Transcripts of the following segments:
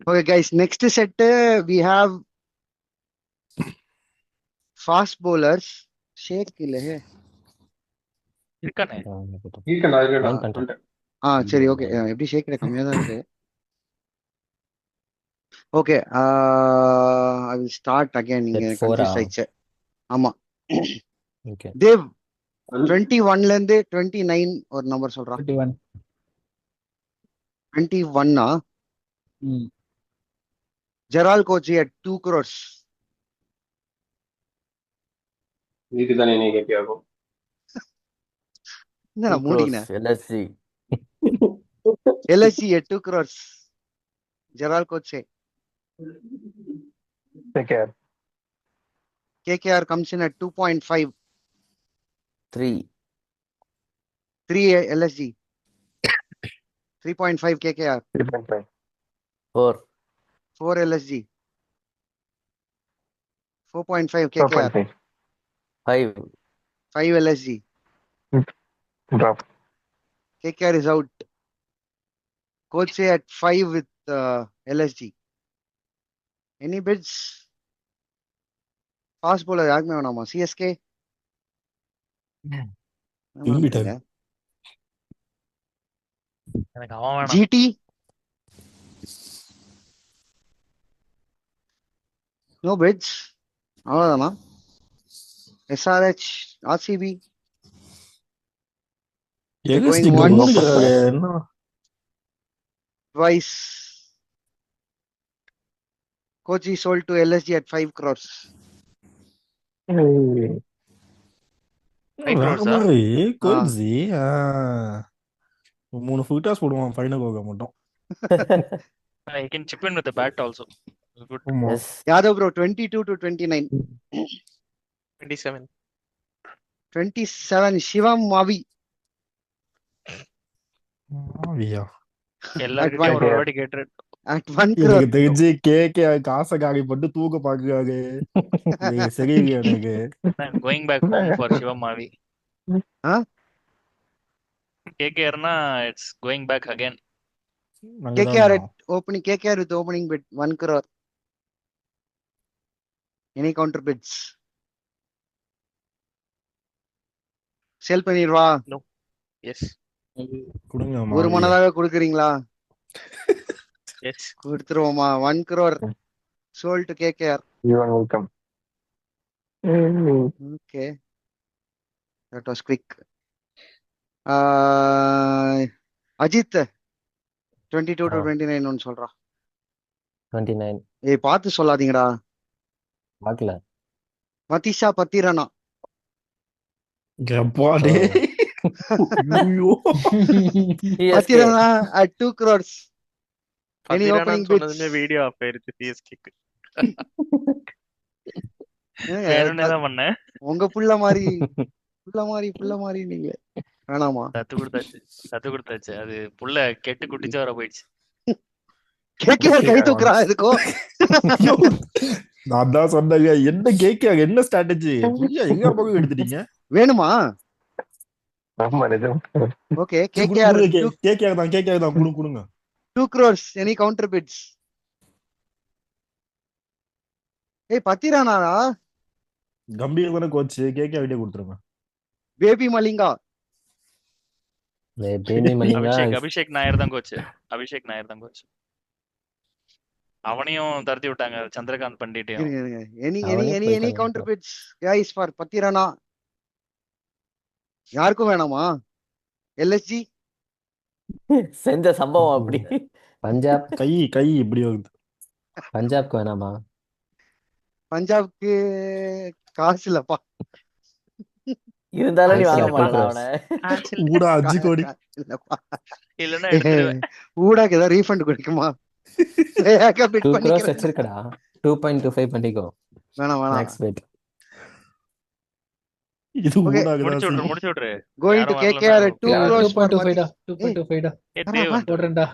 Okay, guys. Next set we have fast bowlers. Shake இல்ல இருக்கானே Join பண்ணிட்டேன். சரி ஓகே எப்படி ஷேக் கம்மியா தான் இருக்கு. Okay I will start again. நீங்க Set 4 கன்ஃபியூஸ் ஆயிடுச்சு. ஆமா ஓகே. தேவ் 21 ல இருந்து 29 ஒரு நம்பர் சொல்றான். 21. 21 ஜெரால் கோச்சி at 2 crores. இதுக்குதானே நீ கேட்டியாகும். என்ன மூடிக்கினேன். LSG LSG at 2 crores. ஜெரால் Kochi. KKR comes in at 2.5. 3 3 LSG. 3.5 KKR. 4 4 LSG. 4.5 KKR. 5 5 LSG. KKR is out. Coach say at 5 with LSG. Any bids? Fast bowler யாருக்குமே வேணாமா? CSK? எனக்கு அவன் வேணாம். GT? No bids. அவ்வளவுதானா? SRH, RCB? LSG Going once. கம்முனுக்குறாங்க, என்ன Twice. Coach is sold to LSG at 5 crores. Five crores ஆ? மாதிரி கோல்ஸி 3 full toss போடுவான் final போக மாட்டோம். I can chip in with the bat also. Good. ஆமா. Yes Yadav bro 22 to 29. 27. 27 Shivam Mavi ஆவியா. எல்லார்கிட்டயும் ஒரு வாட்டி கேட்டு at 1 crore. எனக்கு தெரிஞ்சு கேக்க காசை காலி போட்டு தூக்க பாக்குறாரு. சரியில்லை எனக்கு. கோயிங் பேக் ஹோம் ஃபார் சிவமாவி. Huh? கேகேஆர்னா it's going back again. KKR at opening, KKR with opening bid 1 crore. Any counter bids? Sell பண்ணிடுவா. எஸ் கொடுங்க ஒரு மாவி. மனதாக கொடுக்குறீங்களா? எஸ் கொடுத்துருவோமா? 1 crore sold to KKR. Okay, that was quick. Ajit 22 to 29 ஒன்னு சொல்றா. 29 ஏய் பார்த்து சொல்லாதீங்கடா. பார்க்கல. மதிஷா பத்திரனா. எப்பா டேய். ஐயோ. Pathirana at 2 crores. Any பதினாறான்னு opening சொன்னதுமே bids? வீடியோ ஆஃப் ஆயிருச்சு சிஎஸ்கேக்கு. வேணும்னே தான் பண்ணேன். உங்க புள்ள மாதிரி நீங்க வேணாமா? சத்து கொடுத்தாச்சு. அது புள்ள கெட்டு குட்டிச்சு வர போயிடுச்சு. KKR கை தூக்குறா இருக்கும். நான் தான் சொன்னேங்க, என்ன கேக்க என்ன ஸ்ட்ராட்டஜி எங்க பக்கம் எடுத்துட்டீங்க? வேணுமா? ஓகே KKR கேக்க தான் கொடுங்க. 2 crores. Any counter bids? ஏய் பத்திரானாடா. கம்பீர் தானே கோச், கேக்க விட்டே கொடுத்துருங்க. பேபி மலிங்கா. பேபி மலிங்கா அபிஷேக் நாயர் தான் கோச். அவனையும் தரத்தி விட்டாங்க சந்திரகாந்த் பண்டிட்டையும். இருங்க. Any அவனே any போயிட்டாங்க. counter bids guys for Pathirana? யாருக்கும் வேணாமா? LSG? செஞ்ச சம்பவம் அப்படி. பஞ்சாப் கை இப்படி வருது. பஞ்சாப்க்கு வேணாமா? பஞ்சாப்க்கு காசு இல்லப்பா. இருந்தாலும் நீ வாங்க Two மாட்டான் crores. அவனை. ஊடா 5 கோடி. இல்லப்பா. இல்லன்னா எடுத்துருவேன். ஊடாக்கு ஏதாவது ரீஃபண்ட் கொடுக்குமா? 2 crores வச்சிருக்கடா. 2.25 பண்ணிக்கோ. வேணாம் மேக்ஸ் பெட். இது Okay. ஊடாக்குதான். முடிச்சு விட்ரு. Going to யாரும் KKR வரலன்னா at 2 crores for 2.25 டா. Mati. 2.25 டா. ஏய், தேவ் போடுறேன்டா.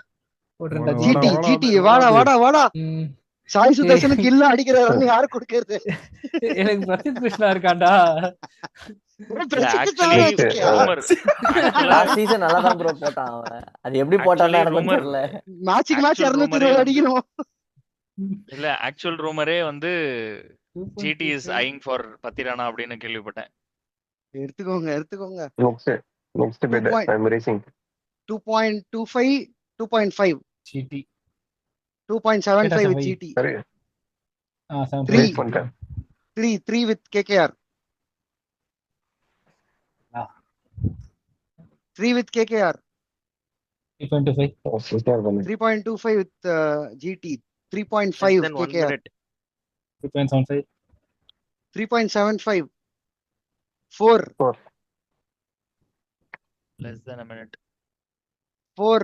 வாடா, GT வாடா, GT வாடா, வாடா. ம். சாய் சுதர்சனுக்கு இல்ல அடிக்கிறாருன்னு யாரு கொடுக்கறது? எனக்கு பிரசித் கிருஷ்ணா இருக்காண்டா. actually rumor. லாஸ்ட் சீசன் நல்லா தான் ப்ரோ போட்டான் அவன். அது எப்படி போட்டான்னு எனக்கு rumor. தெரியல. மேட்சுக்கு மேட்ச் Actual 220 rumor-ஏ அடிக்கணும். இல்ல ஆக்சுவல் ரூமரே வந்து GT இஸ் ஐயிங் ஃபார் பத்திரானா அப்படின்னு கேள்விப்பட்டேன். எடுத்துக்கோங்க. Next bid. point. I'm racing. 2.25, 2.5, GT. 2.75 with GT. Sorry. 7. Three. Wait for time. 3 with KKR. Ah. 3 with KKR. 3.25. Oh, sister, one. 3.25 with GT. Less 3.5 than 1 KKR. minute. 3.75. 3.75. 4. Less than a minute. 4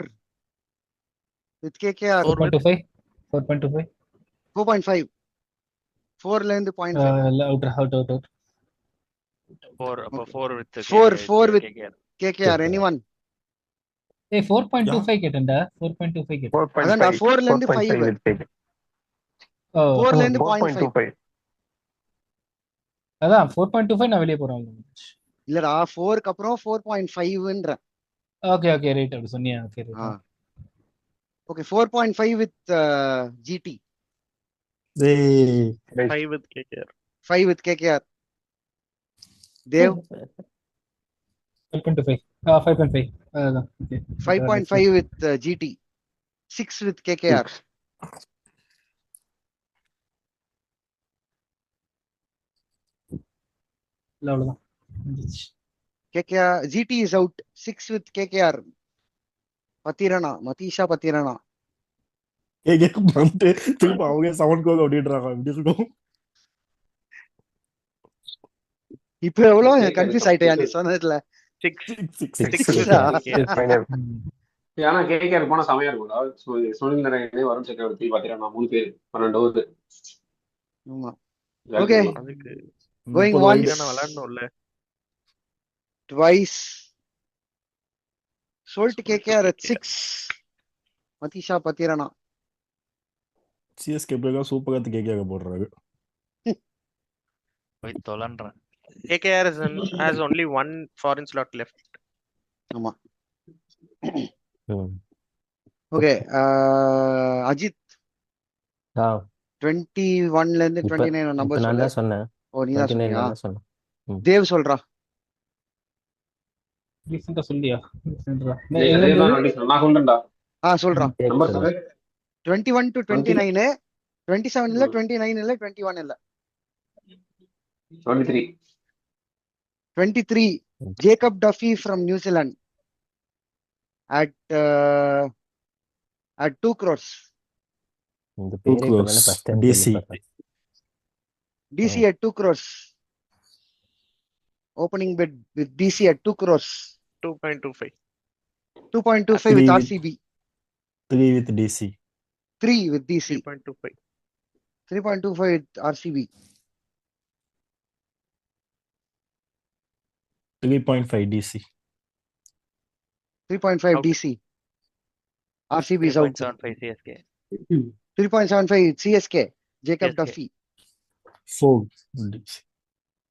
with KKR. 4.25. 4.25. 4.5. 4 ல இருந்து 0.5. Out. 4 with Four with KKR. KKR. Anyone? ஏய் 4.25 கேட்டேன்டா. 4.25 கேட்டேன். அதான்டா 4 ல இருந்து 5. 4.5 with take. ஓ 4 ல இருந்து 0.5. 4.25. அதான் 4.25 நான் வெளிய போறேன். இல்லடா 4க்கு அப்புறம் 4.5ன்ற. ஓகே ரைட் அப்படி சொன்னியா? Okay right. Okay 4.5 with GT. டேய் 5 with KKR. 5 with KKR. Dev 5.25. 5.5. அதான் okay. 5.5 with GT. 6 with KKR. இல்ல அவ்வளவுதான். KKR GT is out. 6 with KKR. Matisha Patirana. கேக்கு பண்ணிட்டு திரும்ப அவங்க 7 கோல் ஓடிடுறாங்க. எப்படி இருக்கும்? இப்ப எவ்வளவு கன்ஃபியூஸ் ஆயிட்டேன் நீ சொன்னதுல. 6 Six. KKR. Final. ஆனா கேகேஆர் போனா செமையா இருக்கும்டா. சுனில் நாராயண், வருண் சக்கரவர்த்தி, பாத்தீங்கன்னா 3 பேர் 12 ஓவர். ஆமா. Okay. அதுக்கு Going 30 once, தான விளையாடணும்ல. twice. Sold KKR at 6. Matisha Patirana. CSK player சூப்பரா கேக்க போடுறாரு. போய் தொலைன்றேன். KKR has only one foreign slot left. ஆமா. Okay. Ajit. 21 ல இருந்து 29 நம்பர் நான் சொல்லு. தான் சொன்னேன். ஓ நீ தான் 29 சொன்னியா? தான் சொன்னேன். தேவ் சொல்றா. ரீசன்ட்டா சொல்லியா? நான் சொல்றேன்டா. சொல்றா. நம்பர் சொல்லு. 21 to 29, 27 இல்ல 29 இல்ல 21 இல்ல. 23. 23 Jacob Duffy from New Zealand at 2 crores. இந்த பேரே இப்பதானே ஃபர்ஸ்ட் டைம் DC. கேள்விப்படுறேன். DC at 2 crores. Opening bid with DC at 2 crores. 2.25. 2.25 with RCB. 3 with DC. 3 with DC. 3.25. 3.25 with RCB. 3.5 DC. 3.5 Out. DC. RCB is out. 3.75 CSK. 3.75 CSK. Jacob CSK. Duffy. 4 DC.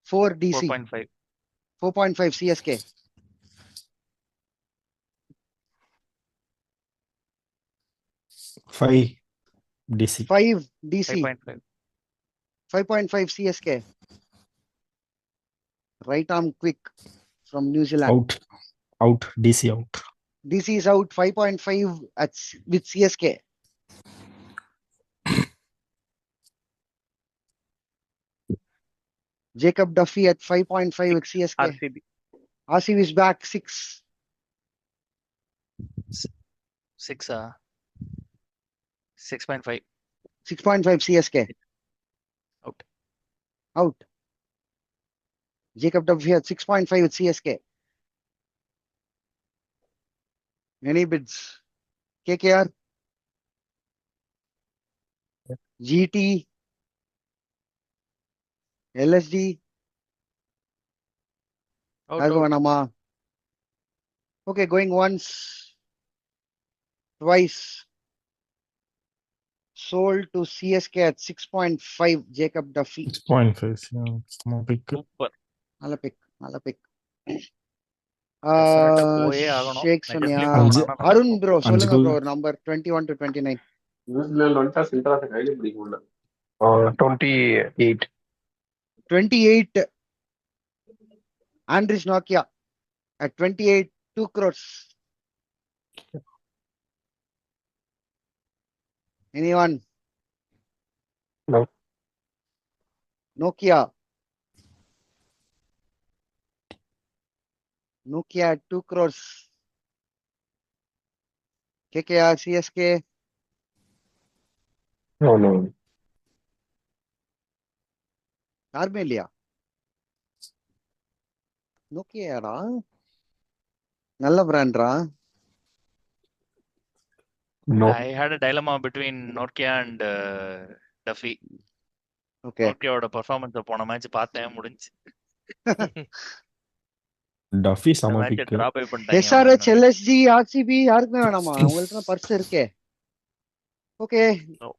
4 DC. 4.5. 4.5 CSK. 5 DC. 5 DC. 5.5. 5.5 CSK. Right arm quick from New Zealand. Out. DC out. DC is out 5.5 with CSK. Jacob Duffy at 5.5 with CSK. RCB. RCB is back 6. 6 6.5. 6.5 CSK. Out. Jacob Duffy at 6.5 with CSK. Any bids? KKR? GT? LSD? Out. Arvanama. Okay, going once, twice. sold to CSK at 6.5. Jacob Duffy. 6.5. Small pick. Super. நல்ல pick. நல்ல pick. Definite-ஆ போயே ஆகணும். ஷேக் நான் சொன்னியா? Definitely போனானா நல்லா அருண் இருக்கும். Bro சொல்லுங்க goal. ப்ரோ ஒரு நம்பர் 21 to 29. நியூசிலாந்து வந்துட்டா சின்ராஸை கையில பிடிக்க முடியல. 28. 28. Andris Nokia at 28, 2 crores. Anyone? No. Nokia. Nokia at 2 crores. KKR, CSK. No. யாருமே இல்லையா? நோக்கியாடா நல்ல பிராண்ட்ரா. No. I had a dilemma between Nokia and Duffy. Okay நோக்கியாவோட பெர்ஃபார்மன்ஸ் போன மேட்ச் பார்த்தேன், முடிஞ்சு. டஃபி இந்த செம மேட்ச் பிக். டிராப் பண்ணிட்டாங்க. SRH, LSG, RCB யாருக்குமே வேணாமா? உங்களுக்கு தான் பர்ஸ் இருக்கே. Okay No.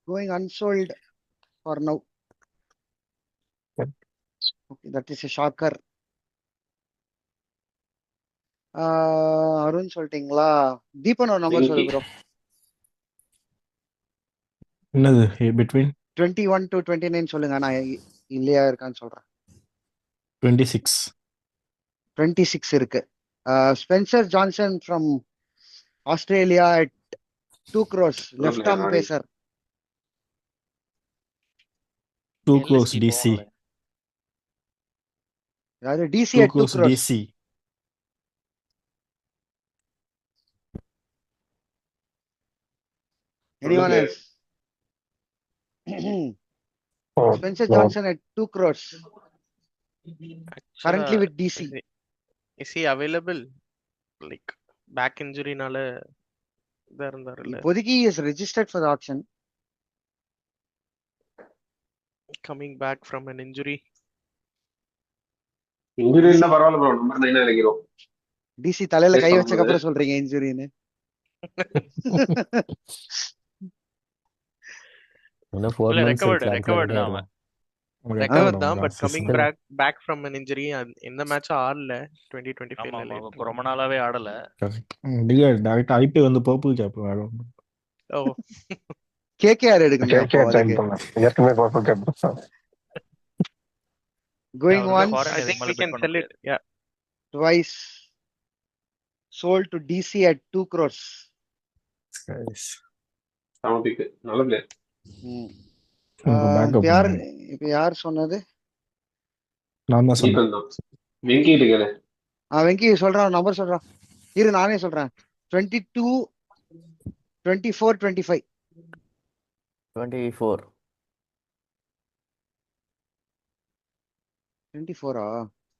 Going unsold for now. Yep. Okay, that is a shocker. Arun சொல்லிட்டீங்களா? தீபன் ஒரு நம்பர் சொல்லு ப்ரோ. என்னது பிட்வீன் 21 to 29 சொல்லுங்க. நான் இல்லையா இருக்கான்னு சொல்றேன். 26. 26 இருக்கு. Spencer Johnson from Australia at 2 crores. Left arm pacer. 2 crores LSG DC. போவாங்களே. அதாவது DC 2 at 2 crores crores. DC. Anyone else? Oh, Spencer no. Johnson at 2 crores. Currently Actually, with DC. is he available? Like back injury நால இதா இருந்தாருல்ல. இப்போதைக்கு is registered for the auction. Coming back from an injury. Injury இருந்தா பரவாயில்ல bro, number 9 இறக்கிறோம். DC தலையில Place கை பண்ணும்போது. வச்சக்கு அப்புறம் சொல்றீங்க இன்ஜுரின்னு. இன்னும் 4 இல்ல months ரெக்கவர்டு இருக்குல்ல, ரெக்கவர்டு அதுக்குள்ள தான் ready அவன். Recovered தான், but last coming season. back from an injury இந்த மேட்ச் ஆடல 2025 ஆமா ல ஆமா, late. இப்ப ரொம்ப நாளாவே ஆடல. Correct. டேரக்டா ஐபி வந்து பர்பிள் கேப் ஆடும். Oh, KKR எடுக்கணும் அப்போ KKR join அதுக்கு. பண்ணலாம். ஏற்கனவே பர்பிள் கேப் தான். Going அவனுக்கு once, foreign I இதுக்கு think மேல we bid can பண்ண sell it. முடியாது. Yeah. twice. Sold to DC at 2 crores. Guys. சமபிக்கு நல்ல பிளேயர். ம். உங்க backup இப்ப யார் சொன்னது? நான் தான் சொன்னேன். தீபன் தான். வெங்கிட்டு கேளு. வெங்கி சொல்றான், நம்பர் சொல்றான். இரு நானே சொல்றேன். 22, 24, 25. 24. 24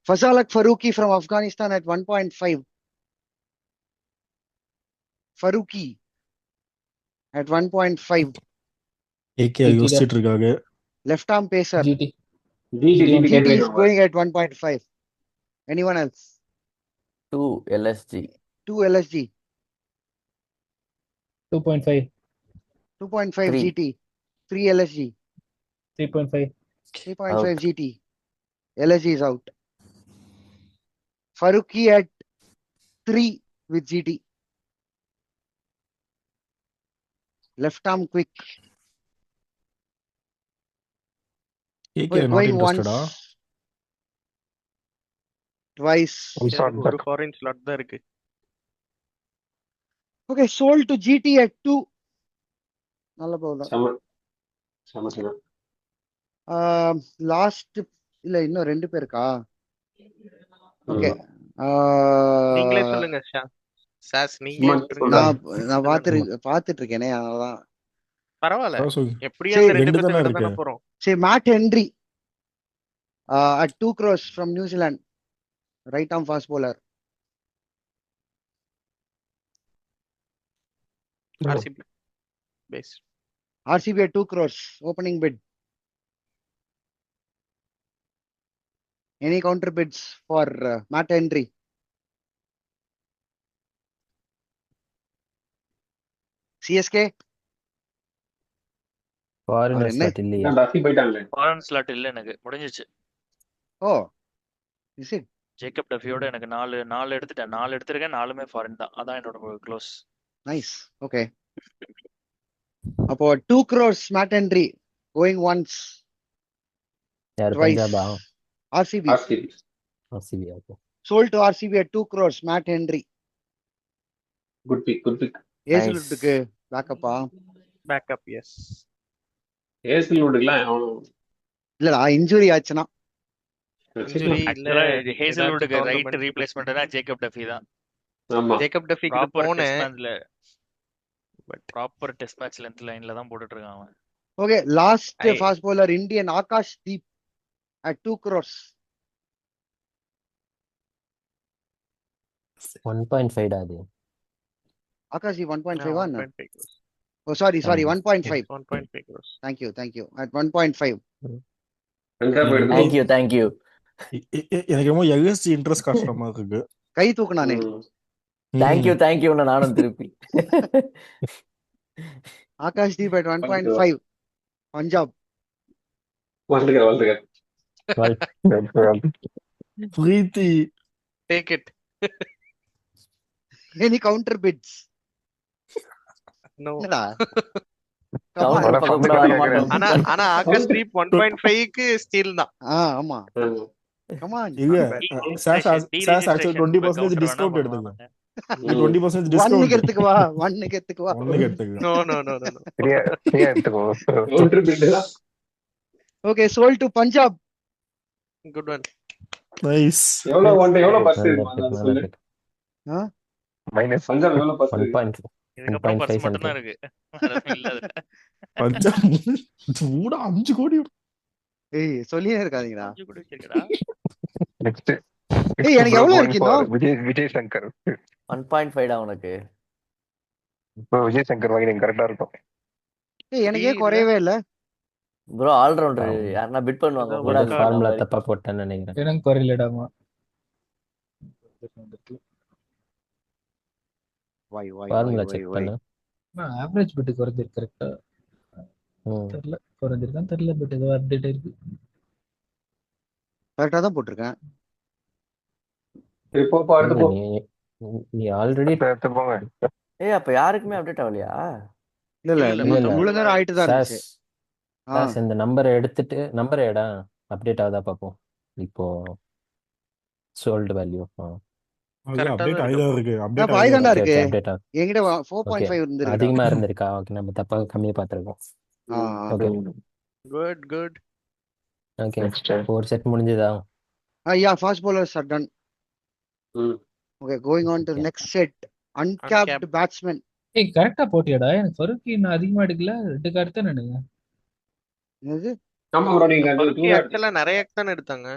Fazalak Faruqi from Afghanistan at 1.5. Faruqi at 1.5. ஏகே யோசிச்சுட்டு இருக்காங்க. Left arm pacer. GT. DC GT is going at 1.5. Anyone else? 2 LSG. 2 LSG. 2.5. 2.5 3. GT. 3 LSG. 3.5. 3.5 Out. GT. LSG is out. Faruqi at 3 with GT. Left arm quick. AK not Going இன்ட்ரஸ்டடா? once. Twice. எனக்கு ஒரு foreign slot தான் இருக்கு. Okay, sold to GT at 2. நல்ல bowler. சம. Last இல்ல இன்னும் 2 பேருக்கா? Okay. நீங்களே சொல்லுங்க சாஸ், நீங்களே சும்மா விட்டுருங்க. நான் பாத்துட்டு இருக்கேனே, அதான். பரவாயில்ல, எப்படியும் சரி, அந்த 2 ரெண்டு பேர்த்த தானே விட இருக்கு. தானே போறோம். சரி, Matt Henry at 2 crores from New Zealand. Right arm fast bowler. RCB base. RCB at 2 crores. Opening bid. Any counter bids for Matt Henry? CSK? Foreigner அவர் என்ன ஸ்லாட் இல்லையா? டஃபி போயிட்டாங்களே. ஃபாரின் ஸ்லாட் இல்ல எனக்கு முடிஞ்சிச்சு. ஓ இஸ் இட் ஜேக்கப் டஃபியோட எனக்கு 4 எடுத்துட்டேன். 4 எடுத்திருக்கேன். 4மே ஃபாரின் தான். அதான் என்னோட க்ளோஸ். நைஸ். ஓகே அப்போ 2 crores Matt Henry going once யாரு? twice பஞ்சாபா? RCB RCB. RCB. Okay. sold to RCB at 2 crores Matt Henry good pick, good pick. ஏசிலுட்டுக்கு பேக்கப்பா பேக்கப் எஸ். ஏசில் விடுக்கலாம் அவனும். இல்லடா இன்ஜுரி ஆச்சுன்னா இன்ஜுரி இல்ல ஆக்சுவலா ஹேசல்வுட்டுக்கு ரைட் tournament. ரீப்ளேஸ்மெண்ட்னா ஜேக்கப் டஃபி தான். ஆமா. ஜேக்கப் டஃபிக்கு ப்ராப்பர் போனேன் டெஸ்ட் மேட்ச்ல but proper test match length லைன்ல தான் போட்டுட்டு இருக்கான் அவன். ஓகே லாஸ்ட் ஐ- fast bowler Indian Akash Deep at 2 crores 1.5 டா அது. Akash Deep 1.5 one 1.5 crores. oh sorry 1.5 1.5 crores. thank you at 1.5 Punjab எடுத்து தேங்க்யூ தேங்க்யூ. எனக்கு ரொம்ப எல்எஸ்டி இன்ட்ரெஸ்ட் கஷ்டமா இருக்கு. கை தூக்குனானே தேங்க்யூ தேங்க்யூன்னு நானும் திருப்பி. Akash Deep at 1.5 Punjab வாழ்த்துக்க. Preity Take it. any counter bids No. என்னடா கவுண்டர் பக்கம் கூட வர மாட்டோம். ஆனா ஆகாஷ் தீப் 1.5க்கு ஸ்டீல் தான். ஆமா come on இல்ல Deregistration, sauce actually 20% counter discount வேணா எடுத்துங்க. பண்ணுவாங்க. நீ 20% ஒன்னுக்கு டிஸ்கவுண்ட் எடுத்துக்கு வா ஒன்னுக்கு எடுத்துக்கு வா ஒண்ணுக்கு எடுத்துக்க. No no no no no. ஃப்ரீயா எடுத்துக்கோ. கவுண்டர் பிட் தான். okay sold to Punjab Good one. Nice. எவ்வளவு பஸ் நல்ல இருக்கு pick, அதான் நல்ல சொல்லு. pick. மைனஸ் பஞ்சாப் எவ்வளவு பஸ் இருக்கு? 1.5. இதுக்கப்புறம் 1.5 பர்ஸ் மட்டும் தான் something. இருக்கு. வேற எதுவும் இல்ல அதுல. பஞ்சாப் சூடா 5 கோடி. ஏய் சொல்லியே இருக்காதீங்கடா 5 கோடி வச்சிருக்கடா. நெக்ஸ்ட் ஏய் எனக்கு எவ்வளவு இருக்கு இன்னும் விஜய் சங்கர். 1.5 டா உனக்கு. இப்போ விஜய் சங்கர் வாங்கி கரெக்டா இருக்கும். ஏய் எனக்கே இல்ல. குறையவே இல்ல ப்ரோ ஆல்ரவுண்டர் யாருன்னா பிட் பண்ணுவாங்க அதான் கூட. ஒரு ஃபார்முலா தப்பா போட்டேன்னு நினைக்கிறேன். எனக்கு குறையிலடாமா. ஃபார்முலா செக் பண்ணு. ஆவரேஜ் பெட் குறைஞ்சிருக்கு கரெக்டா ம். தெரியல. குறைஞ்சிருக்கான்னு தெரியல. பட் ஏதோ அப்டேட் இருக்கு. கரெக்டா தான் போட்டிருக்கேன் சரி, போ அடுத்து போ. நீ ஆல்ரெடி. எடுத்து போங்க. ஏய் அப்ப யாருக்குமே அப்டேட் ஆகலையா? இல்ல இல்ல இல்ல, இல்ல, இல்ல. இவ்வளவு நேரம் ஆயிட்டு தான் சாஸ் இருந்துச்சு சாஸ் இந்த நம்பரை எடுத்துட்டு நம்பர் எடா அப்டேட் ஆகுதா பாப்போம். இப்போ சோல்டு வேல்யூ. அது Correct ஆ அப்டேட் தான் ஆயிதான் இருக்கு. அப்டேட் அப்ப ஆயிதான்டா ஆயிதான் இருக்கு அப்டேட் ஆகும். என்கிட்ட ஓகே 4.5 இருந்திருக்கு அதிகமா இருந்திருக்கா? ஓகே நம்ம தப்பா கம்மியா பார்த்திருக்கோம். Okay Good good. Okay next ஒரு செட் முடிஞ்சதா? yeah fast bowlers are done ம். okay going on to the Okay. next set uncapped Uncapped. batsman ஏய் கரெக்டா போட்டியாடா? எனக்கு ஃபருக்கி நான் அதிகமா எடுக்கல. 2 கார்டு தான் நினைங்க. என்னது ஆமா ப்ரோ, நீங்க அந்த பருக்கி 2 ஆக்சுவலா நிறைய தான் எடுத்தாங்க.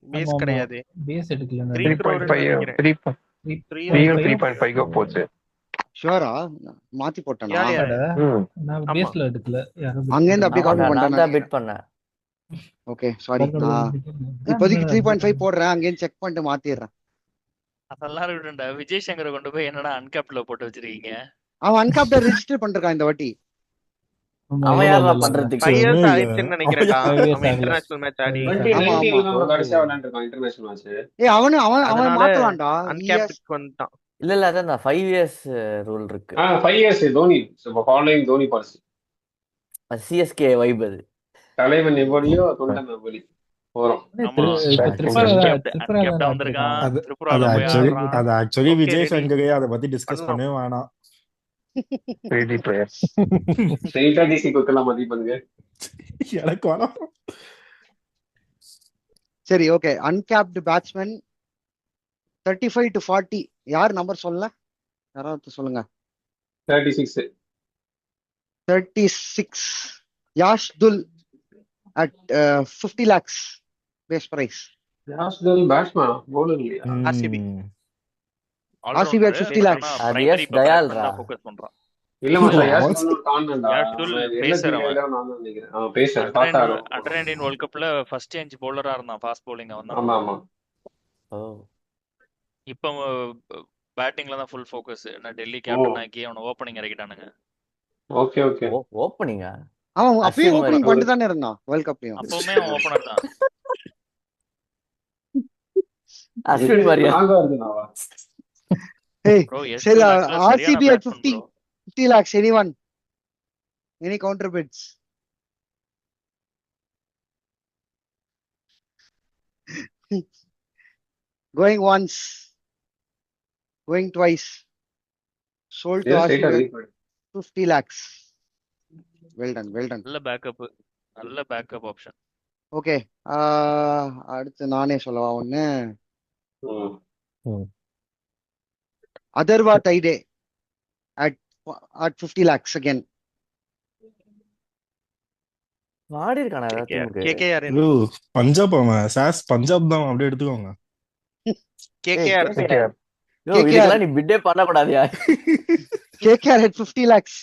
பேஸ் ஆமா, ஆமா. கிடையாது. பேஸ் எடுக்கல 3 நான். crore 3.5 நினைக்கிறேன். 3.5 போச்சு. ஷுவரா மாத்தி போட்டேனா Yeah, yeah. ஆமாடா. ம். நான் ஆமா. பேஸ்ல எடுக்கல. யாரோ bid அங்க இருந்து அப்படியே ஆமாடா, காப்பி நான் பண்ணிட்டேன் தான் பிட் பண்ணேன். ஓகே சாரி நான் இப்போதைக்கு 3.5 போடுறேன் அங்கேயும் செக் பண்ணிட்டு மாத்திடுறேன் அதெல்லாம் இருக்கட்டும்டா. விஜய் சங்கரை கொண்டு போய் என்னடா அன்கேப்ல போட்டு வச்சிருக்கீங்க? அவன் அன்காப்ட ரெஜிஸ்டர் பண்ணிருக்கான் இந்த வாட்டி அவன் யாரா பண்றதுக்கு? 5 years இல்ல. ஆயிடுச்சுன்னு நினைக்கிறேன்டா. Five years அவன் ஆகல. இன்டர்நேஷனல் மேட்ச் ஆடி. 2019 ஆமா. தான் bro கடைசியா விளையாண்டுருக்கான் இன்டர்நேஷனல் மேட்ச். ஏய் அவன் அதனால மாத்தலாம்டா அன்கேப்டுக்கு வந்துட்டான். இல்ல இல்ல அதான் 5 இயர்ஸ் ரூல் இருக்கு. 5 years Dhoni following Dhoni policy. அது சிஎஸ்கே வைப் அது. தலைவன் எவ்வளியோ தொண்டன் எவ்வளி போறோம். ஆமா. அன்கேப்டா வந்திருக்கான். அது திரிபுரால போய் ஆக்சுவலி ஆடுறான். விஜய் ready. சங்கரே அதை பத்தி டிஸ்கஸ் பண்ணவே வேணாம். 3D player. ஸ்ட்ரெயிட்டா டிசி கொடுக்கலாம் மதிப்பனுங்க. எனக்கு வேணாம். சரி ஓகே அன்கேப்டு பேட்ஸ்மேன் 35 to 40 யார் நம்பர் சொல்லல யாராவது சொல்லுங்க 36 36 யாஷ் துல் at 50 lakhs base price யாஸ்டல் பேட்ஸ்மேன் bowler இல்லையா? RCB. RCB at 50 lakhs. அது Primary yes, இப்ப தயால் batsman தான் ரா. focus பண்றான். இல்ல மச்சான் யாஸ்டல் ஒரு கான்டென்டா. யாஷ்டுல் பேசர் அவன். நான் தான் நினைக்கிறேன். அவன் பேசர் பாத்தாரோ. அண்டர் 19 வேர்ல்ட் கப்ல ஃபர்ஸ்ட் சேஞ்ச் பவுலரா இருந்தான். ஃபாஸ்ட் பவுலிங் அவன் தான். ஆமா ஆமா. ஓ இப்போ பேட்டிங்ல தான் ஃபுல் ஃபோக்கஸ். நான் டெல்லி கேப்டன் ஆக்கி அவனை ஓப்பனிங் இறக்கிட்டானுங்க. Okay okay. ஓப்பனிங்கா? அவன் அப்பயும் அஸ்வின் ஓப்பனிங் மாதிரி பண்ணிட்டு தானே இருந்தான் வேர்ல்ட் கப்லயும். அப்பவுமே அவன் ஓப்பனர் தான். அஸ்வின் மாதிரியா நாங்க வருதுனாவா ஏய் ப்ரோ சரி, எஸ்எல் சரியான RCB at batsman 50 bro. 50 lakhs anyone, any counter bids? Going once, going twice, sold to ஸ்ட்ரைட்டா RCB refund 50 lakhs. Well done, well done. நல்ல பேக்கப், நல்ல பேக்கப் ஆப்ஷன். ஓகே, அடுத்து நானே சொல்லவா ஒண்ணு. Atharva Taide at 50 lakhs again. ஆடி இருக்கானா ஏதாவது டீமுக்கு? KKR ப்ரோ பஞ்சாப் அவன் சாஸ் பஞ்சாப் தான் அப்படியே எடுத்துக்கோங்க. KKR யோ இதுக்கெல்லாம் நீ பிட்டே பண்ணக்கூடாதியா? KKR at 50 lakhs.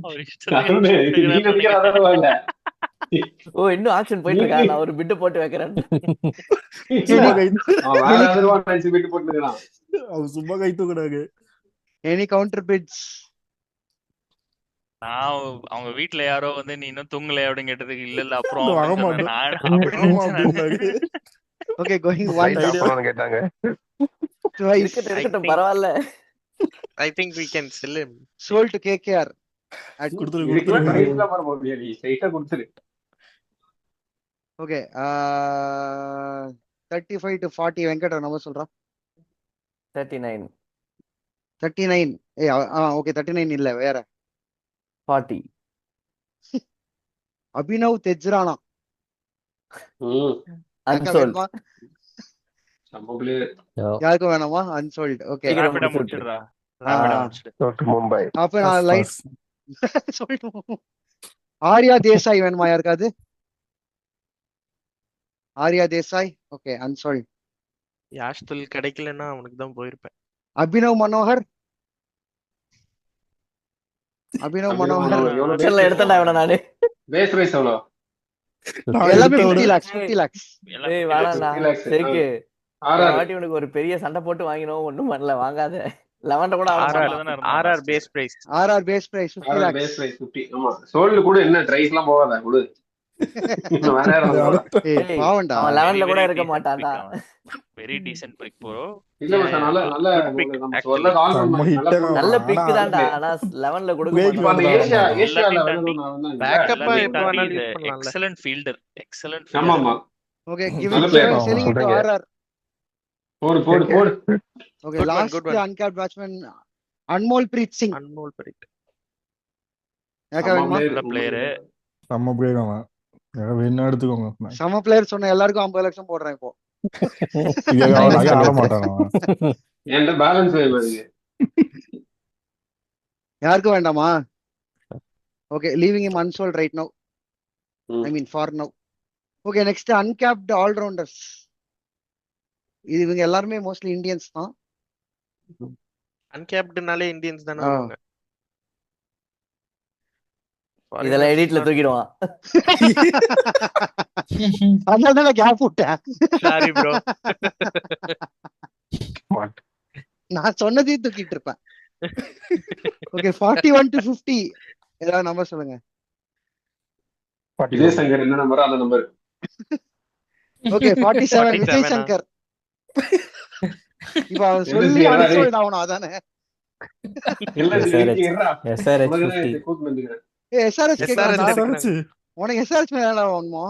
அவர் அருண், இது நீ நினைக்கிற அதர்வா இல்ல. ஓ இன்னும் ஆக்ஷன் போயிட்டு இருக்கா? நான் ஒரு பிட்டு போட்டு வைக்கிறேன். சும்மா கை அவன் வேற அதர்வா நினைச்சு போயிட்டு போட்டுக்கிறான். அவன் சும்மா கை தூக்குறாங்க. Any counter bids? நான் அவங்க வீட்ல யாரோ வந்து நீ இன்னும் தூங்கலையா அப்படின்னு கேட்டதுக்கு இல்ல அப்புறம் வர அப்படின்னு மாட்டோம். சொன்னேன். நான் அப்படி ஆமா நினைச்சேன் நானு. அப்படின்னாங்க. Okay, going Flight once, அப்புறம்னு கேட்டாங்க. twice, இருக்கட்டும் I இருக்கட்டும் think- பரவாயில்ல. I think we can sell him. sold to KKR at கொடுத்துரு இதுக்கெல்லாம் கொடுத்துரு. ட்ரைஸ்லாம் பண்ண போறியா நீ? ஸ்ட்ரைட்டா கொடுத்துரு. okay, 35 to 40 வெங்கட் நம்ம சொல்றான். 39 39. ஓகே 39 இல்ல வேற. 40 அபினவ் தெஜ்ரானா. அன்சோல்ட். நம்ம பிளேயர். யாருக்கும் வேணாமா? அன்சோல்ட். ஓகே, சீக்கிரம் ரேபிடா முடிச்சு முடிச்சிடுறா, ரேபிடா ஆ. முடிச்சிடு. So to Mumbai. அப்ப நான் லைட் First. சொல்லிட்டு ஆர்யா தேசாய் வேணுமா யாருக்காது? ஆர்யா தேசாய். Okay, unsold. யாஷ்துல் கிடைக்கலன்னா அவனுக்கு தான் போயிருப்பேன். அபினவ் மனோகர். அபினவ் மனோகர் ஆக்ஷன்ல எடுத்தேன்டா இவனை நானு. பேஸ் பிரைஸ் எவ்வளோ? நான் எல்லாமே எடுத்த 50 உடனே lakhs, 50 lakhs. எல்லாம் ஏய் 50 lakhs. வேணாம்டா 50 lakhs. சேக்கு. ஆர்ஆர் வாட்டி உனக்கு ஒரு பெரிய சண்டை போட்டு வாங்கினோம், ஒண்ணும் பண்ணல, வாங்காத. 11 கூட ஆட RR மாட்டான். தானே இருந்தான் RR last. Base price. RR base price 50 RR lakhs. Base price 50. ஆமா சோல்டு கூட என்ன ட்ரைஸ் எல்லாம் போகாத கொடு. வேற யாரும் வந்து போடா. ஏய் ஏய், பாவம்டா. அவன் 11ல கூட Very இருக்க decent மாட்டான்டா. pick அவன். Very decent pick bro. இல்ல மச்சான், நல்ல நல்ல Good pick, நம்ம actually. சொல்ல கால் செம்ம பண்ண hit நல்ல நல்ல ஆனா, பிக் தான்டா, ஆனா, ஆனா 11ல கொடுக்க break இப்ப அந்த மாட்டான். ஏசியா ஆமா. ஏசியால எல்லாத்தையும் வந்து தாண்டி நான் Backup எல்லாத்தையும் எப்ப தாண்டி வேணாலும் இது யூஸ் பண்ணலாம்ல. எக்ஸலன்ட் ஃபீல்டர், எக்ஸலன்ட் ஆமா ஃபீல்டர். ஆமா ஓகே, நல்ல giving player. selling it to சொல்றீங்க. RR. போடு போடு போடு. Okay, Good one, last good one. uncapped batsman Anmol Preet Singh. Anmol பிரிட். யாக்கா ஆமா வேணுமா? player. நல்ல பிளேயர். செம்ம பிளேயர் அவன். வேணா எடுத்துக்கோங்க. சம பிளேயர் சொன்ன எல்லாருக்கும் 50 லட்சம் போடுறேன் இப்போ. இது அவன் Minus நிறைய ஆட பண்ணி மாட்டான் அவன். என்கிட்ட பேலன்ஸ் வேணும் அதுக்கு. யாருக்கும் வேண்டாமா? Okay, leaving him unsold right now. ம். I mean for now. Okay, next uncapped all rounders. இவங்க எல்லாருமே மோஸ்ட்லி இந்தியன்ஸ் தான். அன்கேப்டுனாலே இந்தியன்ஸ் தானே ஆ. வருவாங்க. இதெல்லாம் எடிட்ல தூக்கிடுவான். அதனால தான் கேப் விட்டேன். Sorry bro. What? நான் சொன்னதையும் தூக்கிட்டு இருப்பேன். ஓகே, 41 to 50 ஏதாவது நம்பர் சொல்லுங்க. விஜய் சங்கர் என்ன நம்பர் அந்த நம்பர். ஓகே, 47 விஜய் 47 சங்கர். இப்ப அவன் சொல்லி எல்எஸ்சி யாரா? அன்சோல்ட் ஆகணும் அதானே. இல்ல SRH. இருடா. SRH உனக்கு 50. தான் கூட்டு வந்துக்கிறேன். எஸ்ஆர்எச் SRH கேக்குறான்டா. எடுக்கிறாங்க. உனக்கு எஸ்ஆர்எச் மேல வேணுமோ?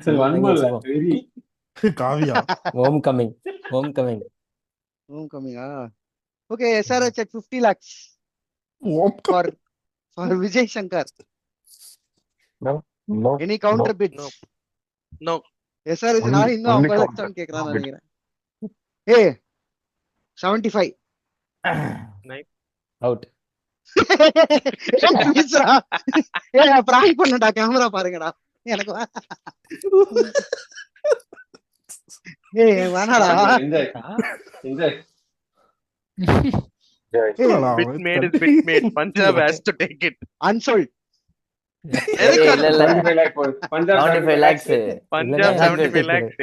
சரி வன்மல்ல வெரி. Kavya home coming, home coming. கம்மியா? ஓகே, எஸ்ஆர்எச் at 50 lakhs ஓம் for Vijay Shankar. No. Any counter bids? No. No. SRH Only- நான் இன்னும் only 50 counter. லட்சம் கேக்குறான்னு Bid. நினைக்கிறேன். ஏய் 75. அவுட். பிராங்க் பண்ணடா, கேமரா பாருங்கடா. எனக்கு ஏய் வேணாடா. Enjoy enjoy. Bit made is bit made. Punjab has to take it. Unsold. இல்ல இல்ல 75 lakh போடு. பஞ்சாப் 75 lakhs. Punjab இல்ல, 75 lakhs.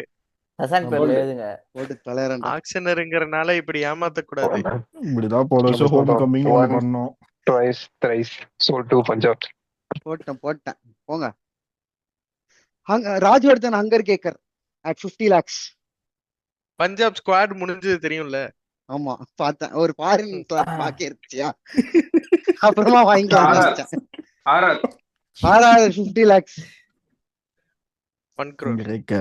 அசான் பேர்ல போட்டு எழுதுங்க. போட்டு தலையறேன்டா. ஆக்ஷனருங்கிறனால இப்படி ஏமாத்தக்கூடாது. இப்படிதான் போன வருஷம் ஹோம் கம்மிங் ஒன்று One, பண்ணோம். twice, thrice. Sold to Punjab. போட்டேன் போங்க. Rajvardhan Hangargekar at 50 lakhs. Punjab squad முடிஞ்சது தெரியும்ல. ஆமா பார்த்தேன். ஒரு ஃபாரின் கிளப் பாக்கி இருந்துச்சியா, அப்புறமா வாங்கிக்கலாம் நினைச்சேன். RR RR 50 lakhs. 1 crore. கிரேக்க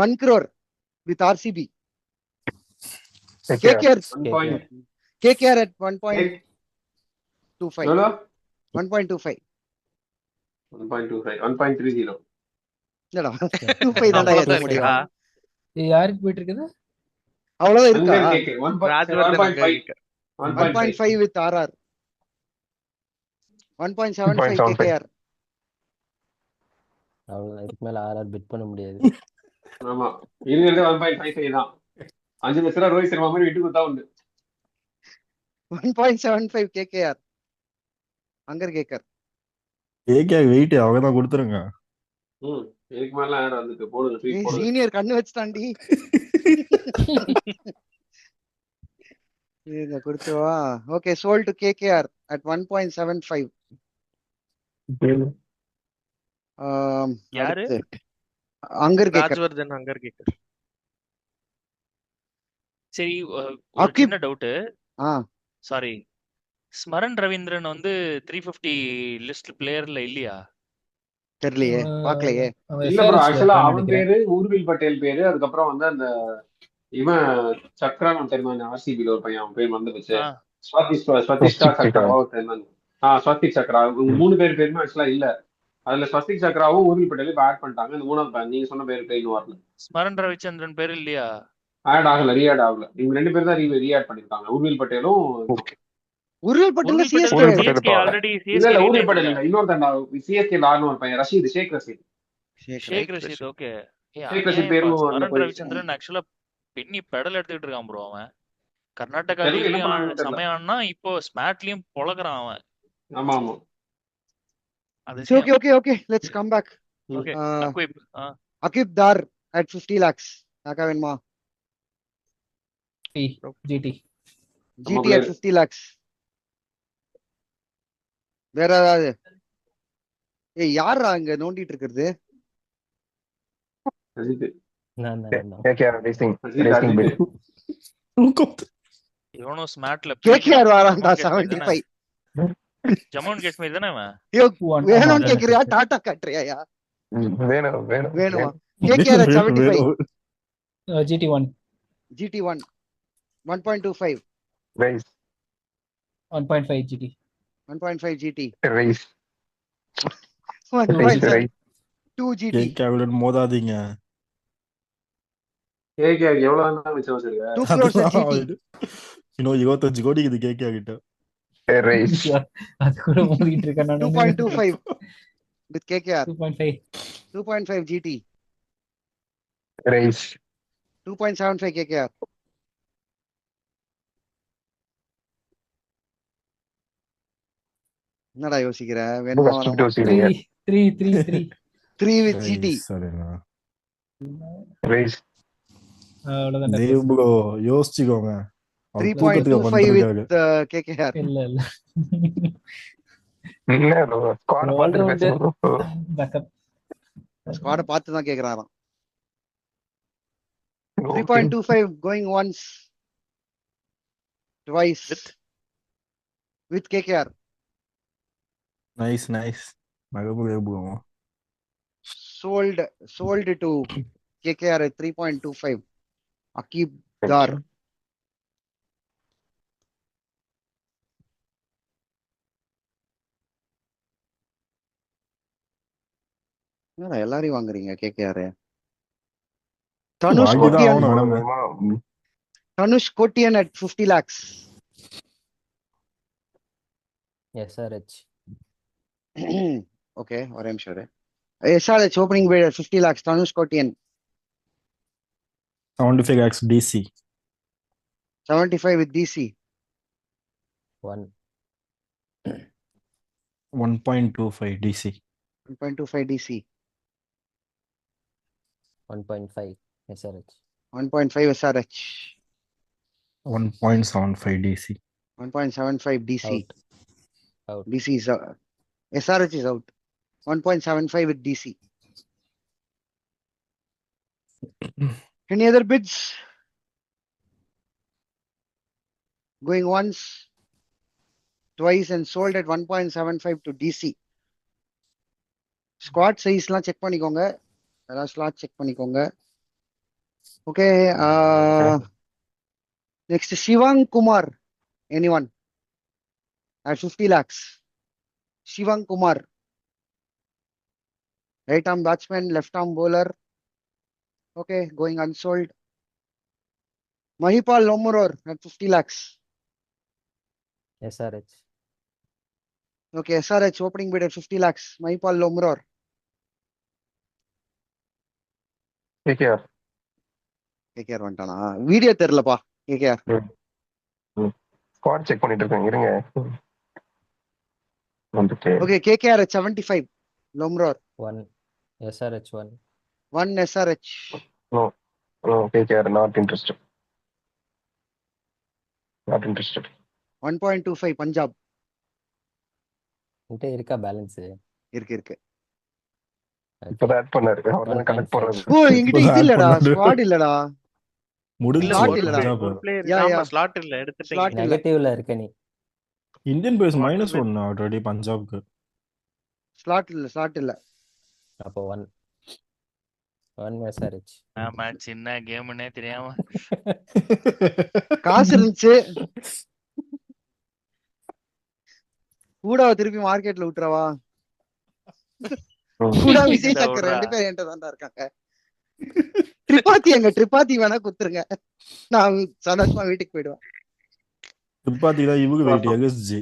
1 crore with RCB. Take care. KKR 1 point KKR at 1.25. எவ்வளோ 1.25. 1.25 1.30. இல்லடா 25 தான்டா ஏத்த முடியும். யாருக்கு போயிட்டு இருக்குது? அவ்வளவுதான் இருக்கா? Hangargekar 1.5 Rajvardhan Hangargekar. 1.5 with RR. 1.75 KKR. அவ்வளவுதான், இதுக்கு மேல ஆர்ஆர் பிட் பண்ண முடியாது. ஆமா இருக்கிறது 1.55 தான். 5 லட்ச ரூபா ரோஹித் சர்மா மாதிரி விட்டு கொடுத்தா உண்டு. 1.75 KKR. ஹங்கர் கேக்கர். கேகே வெயிட் அவங்க தான் கொடுத்துருங்க. இதுக்கு மேல ஆட் வந்துட்டு போடுங்க ட்வீட் போடுங்க. சீனியர் கண்ணு வச்சுட்டாண்டி. இங்க கொடுத்துவா. Okay, sold to KKR at 1.75. யாரு? ஹங்கர் கேக்கர். ராஜ்வர்தன் ஹங்கர் கேக்கர். சரி, ஒரு அகிப். சின்ன டவுட்டு. ஆ சாரி, ஸ்மரன் ரவீந்திரன் வந்து 350 லிஸ்ட் பிளேயர்ல இல்லையா? தெரியலையே, பாக்கலையே. இல்ல ப்ரோ, ஆக்சுவலா அவன் பேரு ஊர்வில் பட்டேல் பேரு. அதுக்கப்புறம் வந்து அந்த இவன் சக்ரான் தெரியுமா, ஆர்சிபில ஒரு பையன், அவன் பேர் வந்து வச்சு ஆ, ஸ்வதிஷ்டா சக்ராவோ தெரியுமா? ஸ்வஸ்திக் சக்ரா. இவங்க 3 பேருமே ஆக்சுவலா இல்ல. அதுல ஸ்வஸ்திக் சக்ராவும் ஊர்வில் பட்டேலும் இப்ப ஆட் பண்ணிட்டாங்க. இந்த 3வது பேர் நீங்க சொன்ன பேரு இன்னும் வரல, ஸ்மரன் ரவிச்சந்திரன் பேர் இல்லையா? ஆட் ஆகல, ரீஆட் ஆகல. இவங்க 2 பேர் தான் ரீஆட் பண்ணிருக்காங்க, ஊர்வில் பட்டேலும். உருள் பட்டேல் CSK. சிஎஸ்கே ஆல்ரெடி இல்ல இல்ல, ஊர்வில் பட்டேல் இல்ல, இன்னொரு சிஎஸ்கே ஆடுன ஒரு பையன், ரஷீத், ஷேக் ரஷீத். ஷேக் ரஷீத். ஓகே. ஷேக் ரஷீத் பேரும் அதுல ஸ்மரன் போய் ரவிச்சந்திரன் ஆக்சுவலா பின்னி பெடல் எடுத்துக்கிட்டு இருக்கான் ப்ரோ. அவன் கர்நாடகா தெரியல, என்ன லீக்லயும் பண்ணாங்கன்னு தெரியல. செமையானா, இப்போ ஸ்மாட்லயும் பொழக்கிறான் அவன். ஆமா ஆமா. அது Okay, okay, okay. Let's come back. Okay. Aqib. Akib Dar at 50 lakhs. யாக்கா வேணுமா? GT. GT at 50 lakhs. வேற ஏதாவது? ஏய், யாரா அங்க நோண்டிட்டு இருக்கிறது? ரஷீத் நான் தான். KKR racing Rasheed bid. இவனோ ஸ்மாட்ல KKR வாரான்டா 75. ஜம்மு அண்ட் காஷ்மீர் தானே அவன்? ஐயோ, One. வேணும்னு கேக்குறியா, டாடா காட்டுறியா? வேணும் வேணுமா? KKR at 75. GT1. GT1 1.25. Race 1.5 GT. 1.5 GT. race 1.2 GT. கேகேவுடன் மோதாதீங்க. KK எவ்வளவு தான் மிச்சம் வச்சிருக்க? 2 crores at GT. இன்னும் 25 கோடி இது கேகே கிட்ட. race அது கூட மோதிட்டு இருக்கேன் நான். 2.25 with KKR. 2.5. 2.5 GT. race 2.75 KKR. என்னடா யோசிக்கிற? வேணுமா First வேணாமா? to see 3. 3 with GT. சரிண்ணா. race அவ்வளவுதான். தேவ் ப்ரோ யோசிச்சுக்கோங்க. 3.25 with KKR. இல்ல. இல்ல bro, squad All பார்த்து rounder. பேசுங்க bro. Backup. ஸ்குவாட பார்த்து தான் கேக்குறாராம். Okay. 3.25 going once, twice with KKR. Nice nice. மகபூர் bro Sold to KKR at 3.25. Akib Dar. என்னடா எல்லாரையும் வாங்குறீங்க KKR? தனுஷ் வாங்கிதான் கோட்டியன். ஆகணும் வேணாமா? Dhanush கோட்டியன் at 50 lakhs. SRH. Okay, ஒரே நிமிஷம் இரு. SRH opening bid at 50 lakhs. Dhanush Kotian 75 lakhs DC. 75 with DC. 1. 1.25 DC. 1.25 DC. 1.5. SRH. 1.5 SRH. 1.75 DC. 1.75 DC. Out. DC is SRH is out. 1.75 with DC. Any other bids? Going once, twice and sold at 1.75 to DC. Squad size லாம் check பண்ணிக்கோங்க. அதாவது slot check பண்ணிக்கோங்க. Okay. Next Shivang Kumar. Anyone? At 50 lakhs. Shivang Kumar. Right arm batsman, left arm bowler. Okay, going unsold. Mahipal Lomuror at 50 lakhs. SRH. Okay, SRH opening bid at 50 lakhs. Mahipal Lomuror. KKR. KKR வந்துட்டானா? Video தெரியலப்பா. KKR. Squad check பண்ணிட்டு இருக்கேன், இருங்க. வந்துட்டு Okay, KKR at 75. Lomuror. 1. SRH 1. 1 SRH. KKR not interested. 1.25 Punjab. உன்கிட்ட இருக்கா balance? இருக்கு. இப்பதான் ஆட் பண்ணாரு, அவர் தான் கனெக்ட் போடுறது. ஓ, என்கிட்ட இது இல்லடா. ஸ்குவாட் இல்லடா. முடிஞ்சு Slot ஒரு இல்லடா. பஞ்சாப். ஒரு பிளேயர் Yeah, ஆமா yeah. ஸ்லாட் இல்ல எடுத்துட்டீங்க. Slot இல்ல. நெகட்டிவ்ல இருக்க நீ. இந்தியன் பேஸ் Slot -1 ஆல்ரெடி பஞ்சாப்க்கு. ஸ்லாட் இல்ல. அப்போ 1. 1 SRH. ஆமா, சின்ன கேம்னே தெரியாம காசு இருந்துச்சு. கூடாவை திருப்பி மார்க்கெட்ல விட்டுறவா? கூடா விஜய் இந்த சக்கர் விட்றா. 2 பேர் என்கிட்ட தான்டா இருக்காங்க. ட்ரிபாத்தி வேணா குத்துருங்க. நான் சந்தோஷமா வீட்டுக்கு போயிடுவேன். துப்பாத்தி தான் இவங்க wait எகஸ்ஜி.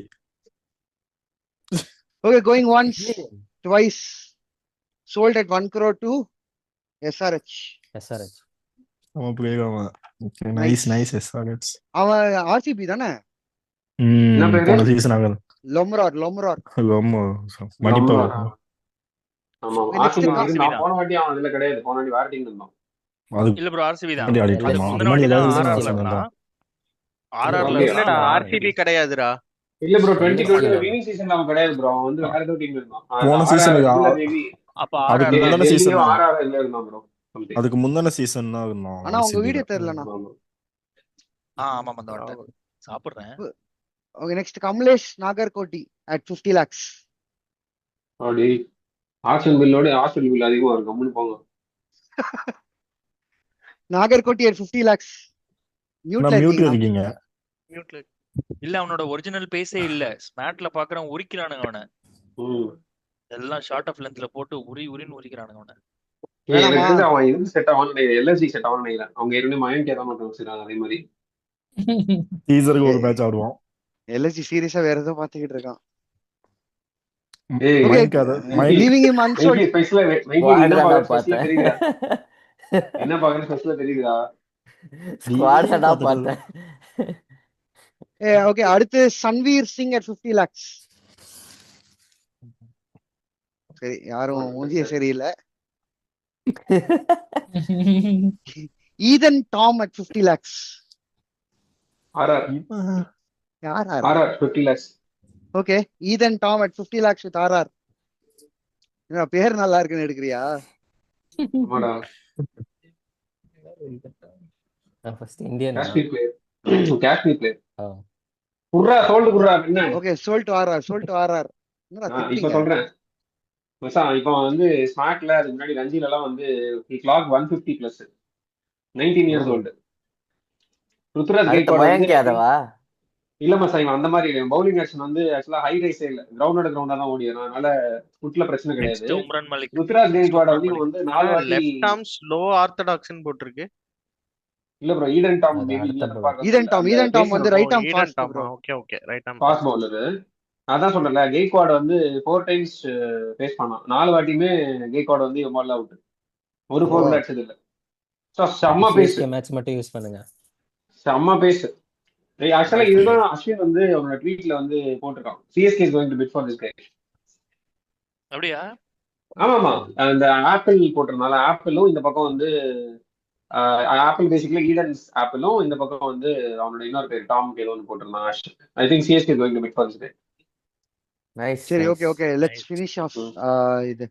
Okay, going once, twice. Sold at 1 crore to SRH. SRH. அவன் பிளேகாம. Nice SRH. அவன் RCB தானே? என்ன பேரு? போன சீசன் ஆகுது. லொம்ரார். மணிப்பா. ஆமா, Okay, next RCB RCB நான் தான். போன வாட்டி அவன் இதுல கிடையாது, போன வாட்டி வேற டீம் இருந்தான். அது இல்ல ப்ரோ, RCB தான். முன்னாடி ஆடிட்டு இல்ல, இருந்தான். முந்தின முன்னாடி வாட்டி தான் ஏதாவது RR ல சீசன் இருந்தான். இருந்தான். RR ல இல்லடா, இல்லடா இருந்தான். ஆர்சிபி கிடையாதுடா. இல்ல ப்ரோ, இல்ல 2020 bro. வினிங் சீசன்ல அவன் கிடையாது ப்ரோ, அவன் வந்து வேற ஏதோ டீம் இருந்தான். போன சீசனுக்கு அப்ப அதுக்கு RR முந்தின தான். சீசன் தான். ஆர்ஆர் இருந்தான் ப்ரோ. அதுக்கு முந்தின சீசன் தான் இருந்தான். ஆனா உங்க RCB வீடியோ ல. தெரியலண்ணா. ஆமா, அந்த வந்துட்டேன். சாப்பிடுறேன். Okay, next Kamlesh Nagarkoti at 50 lakhs. அப்படி ஆக்ஷன் பில்லோட ஹாஸ்பிட்டல் பில் அதிகமா இருக்கும், கம்முன்னு போங்க. Nagarkoti at 50 lakhs. நான் மியூட்ல மியூட்ல இருக்கீங்க. மியூட்ல இல்ல, அவனோட ஒரிஜினல் பேஸே இல்ல. ஸ்மாட்ல பாக்குறவன் உரிக்கிறானுங்க அவனை. ம். எல்லாம் ஷார்ட் ஆஃப் லென்த்ல போட்டு உரின்னு உரிக்கிறானுங்க அவனை. எனக்கு தெரிஞ்சு அவன் இது செட் ஆவான்னு நினைக்கிறேன், LSG செட் ஆவான்னு நினைக்கிறேன். அவங்க ஏற்கனவே மயன் கேதான் மட்டும் வச்சிருக்காங்க அதே மாதிரி. டீசருக்கு ஒரு மேட்ச் ஆடுவோம். LSG சீரியஸா வேற ஏதோ பாத்துக்கிட்டு இருக்கான். ஏய், Okay, Mike leaving him unsold. ஸ்பெஷலா Squad என்ன தான்டா பாக்குற ஸ்பெஷலா பார்த்தேன். தெரியுதா? என்ன பாக்குற ஸ்பெஷலா தெரியுதா? ஸ்குவாட் தான்டா பார்த்தேன். Okay, அடுத்து சன்வீர் சிங் at 50 lakhs. சரி, யாரும் மூஞ்சிய சரியில்லை. Ethan Tom at 50 lakhs. RR யார் RR 50 lakhs. Okay, Ethan Tom at 50 lakhs with RR. என்ன பேர் நல்லா இருக்குன்னு எடுக்கிறியா? ஆமாடா, first Indian. Kashmir player. Kashmir player. ஆ. குர்ரா சோல்டு குர்ரா என்ன? Okay, sold to RR. என்னடா இப்ப திட்டிங்க? சொல்றேன் மச்சான், இப்ப வந்து ஸ்மார்ட்ல அதுக்கு முன்னாடி ரஞ்சில எல்லாம் வந்து clock 150 plus 19 years old. Ruturaj அடுத்த கேக்வாட் மயங்க் வந்து யாதவா? இல்ல மச்சான், இவன் அந்த மாதிரி பவுலிங் ஆக்ஷன் வந்து ஆக்சுவலா ஹை ரைஸே இல்ல, கிரவுண்டா தான் ஓடிடும், அதனால ஃபுட்ல பிரச்சனை கிடையாது. நெக்ஸ்ட் உம்ரான் மலிக். ருத்ராஜ் கேக்வாட் வந்து இவன் வந்து 4 வாட்டி லெஃப்ட் ஆர்ம் ஸ்லோ ஆர்த்தடாக்ஸ்னு போட்டிருக்கு. இல்ல ப்ரோ, ஈடன் டாம் அது மேபி அடுத்த ball. ஈதன் டாம் வந்து right arm fast bro. Okay right arm fast bowler. அதான் சொல்றேன்ல, கேக்வாட் வந்து 4 டைம்ஸ் ஃபேஸ் பண்ணான், 4 வாட்டியுமே கேக்வாட் வந்து இவன் பால் அவுட், ஒரு 4 கூட அடிச்சது இல்ல. சோ செம்ம பேஸ், சிஎஸ்கே மேட்ச் மட்டும் யூஸ் பண்ணுங்க. செம்ம பேஸ். ஆக்சுவலா இதுதான் அஸ்வின் வந்து அவனோட ட்வீட்ல வந்து போட்டிருக்கான், CSK is going to bid for this guy. அப்படியா? ஆமாமா, அந்த ஆப்பிள் போட்டிருந்தால, ஆப்பிளும் இந்த பக்கம் வந்து ஆப்பிள் பேசிக்கலி ஈடன்ஸ் ஆப்பிளும் இந்த பக்கம் வந்து அவனோட இன்னொரு பேர் டாம் ஏதோ ஒன்று போட்டிருந்தான் ஆஷ். I think CSK going to bid for this. Nice சரி, nice. Okay okay, let's finish off hmm. இது.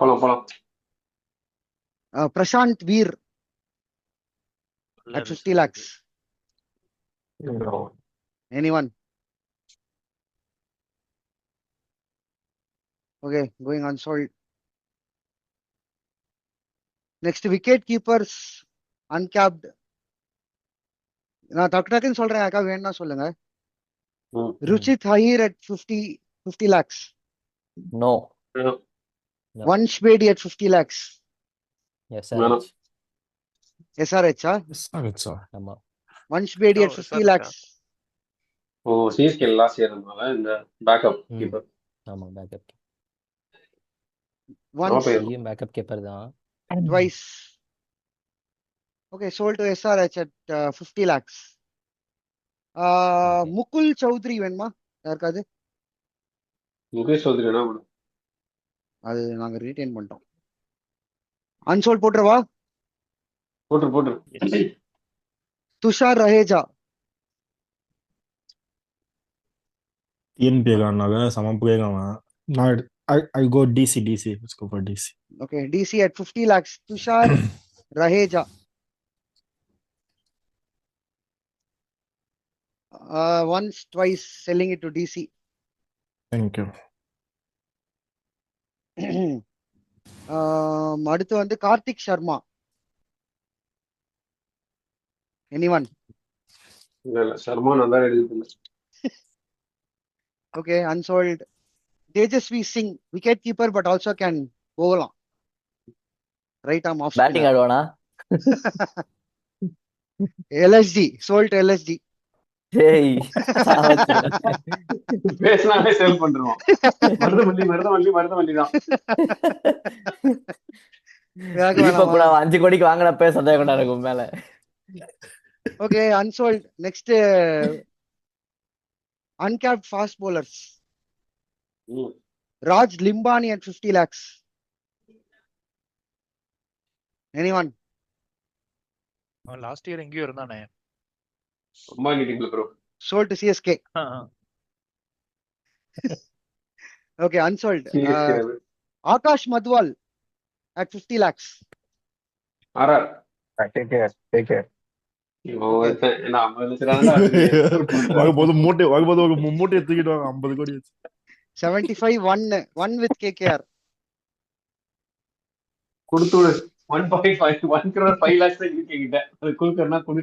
போலாம் போலாம். பிரசாந்த் வீர் நல்ல at 50 result lakhs. Anyone? Okay, going unsold. Next, wicket keepers uncapped. நான் டக்கு டக்குன்னு சொல்றேன், அக்கா வேணும்னா சொல்லுங்க. ம். Ruchit Ahir at 50 lakhs. No. Vansh Bedi at 50 lakhs. வேணாம். எஸ்ஆர்ஹெச். SRH? ஆமா. Vansh Bedi No, at 50 SRH. lakhs. ஓ சிஎஸ்கே லாஸ்ட் இயர் இருந்தனால இந்த பேக்கப் ம். கீப்பர். ஆமா, பேக்கப். Once, பேர் இங்கேயும் பேக்கப் கீப்பர் தான். twice. Okay, sold to SRH at 50 lakhs. Okay. Mukul Choudhary வேணுமா யாருக்காது? முகேஷ் சௌத்ரி என்ன பண்ணும்? அது நாங்க ரீடைன் பண்ணிட்டோம். அன்சோல்ட் போட்டுருவா. போட்டு Yes. துஷார் ரஹேஜா. டிஎன்பி காரணாக செம பிளேயர் அவன். நான் I go DC. Let's go for DC. Okay, DC at 50 lakhs. Tushar Raheja. Once, twice, selling it to DC. Thank you. அடுத்து வந்து கார்த்திக் சர்மா. Anyone? இல்ல சர்மா நல்லா எழுதிட்டு. Okay, unsold. Tejasvi Singh, wicket keeper, but also can bowl on. Right arm off batting spinner. ஆடுவானா? LSG, sold to LSG. டேய் பேசினாலே sale பண்ணிருவோம். மருதமல்லி தான். தீபக் கூட 5 கோடிக்கு வாங்கினப்ப சந்தேகம் இருக்கும் மேல. Okay, unsold. Next, uncapped fast bowlers. ம். Raj Limbani at 50 lakhs. Anyone? அவன் லாஸ்ட் இயர் எங்கேயோ இருந்தானே. ரொம்ப மீட்டிங்ல bro. Sold to CSK. Okay, unsold. CSK Akash Madwal at 50 lakhs. RR. Take care. என்ன 50 லட்சம் வாங்கும்போது ஒரு மூட்டையை தூக்கிட்டு வாங்க 50 கோடி வச்சு. 75, one with KKR. கொடுத்து 1.1 crore 5 lakhs கிட்ட அது குடுக்கறனா குடு,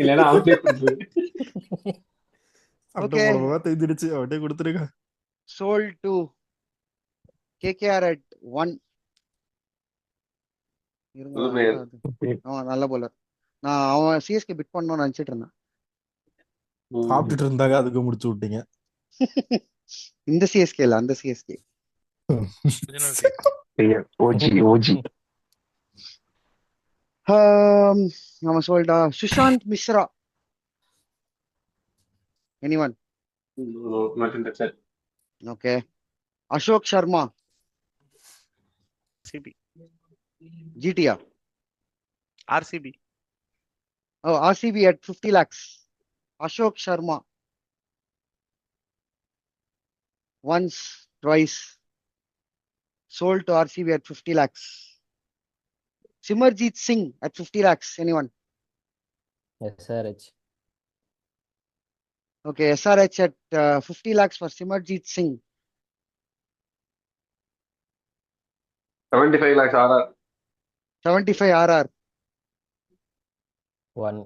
இல்லனா அவங்களே கொடுத்து. அப்படியே போறவங்க தெரிஞ்சிருச்சு அப்படியே கொடுத்துருங்க. Sold to KKR at 1. நல்ல bowler. நான் அவன் சிஎஸ்கே பிட் பண்ணணும்னு நினைச்சிட்டு இருந்தேன். சாப்பிட்டுட்டு இருந்தாங்க அதுக்கு முடிச்சு விட்டீங்க. இந்த சிஎஸ்கே இல்ல, அந்த சிஎஸ்கே. ஓஜி. நம்ம சொல்லிட்டா Sushant Mishra. Anyone? Okay. Ashok Sharma. CB. GTR. RCB. Oh, RCB at 50 lakhs. Ashok Sharma. Once, twice. Sold to RCB at 50 lakhs. Simarjeet Singh at 50 lakhs. Anyone? SRH. Okay, SRH at 50 lakhs for Simarjeet Singh. 75 lakhs RR. 75 RR. 1.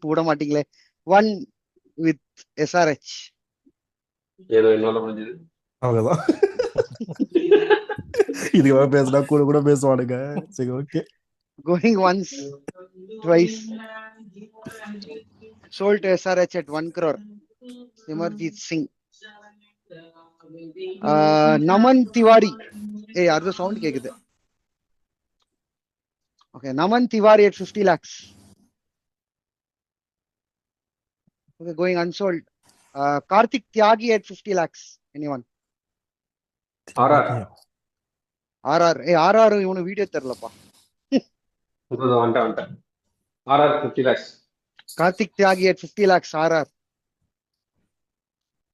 போட மாட்டீங்களே. 1 with SRH. ஏதோ என்னால முடிஞ்சது. அவ்வளவுதான். இதுக்கு பேசினா கூட பேசுவானுங்க. சரி okay. Going once, twice. Sold to SRH at 1 crore. Simarjeet Singh. Naman Tiwari. Hey, யாரோ சவுண்ட் கேக்குது. Okay, Naman Tiwari at 50 lakhs. Okay, going unsold. Karthik Tyagi at 50 lakhs. Anyone? RR. RR. Hey, RR இவனு video தெரியலப்பா. வந்துட்டேன். RR 50 lakhs. Karthik Tyagi at 50 lakhs RR.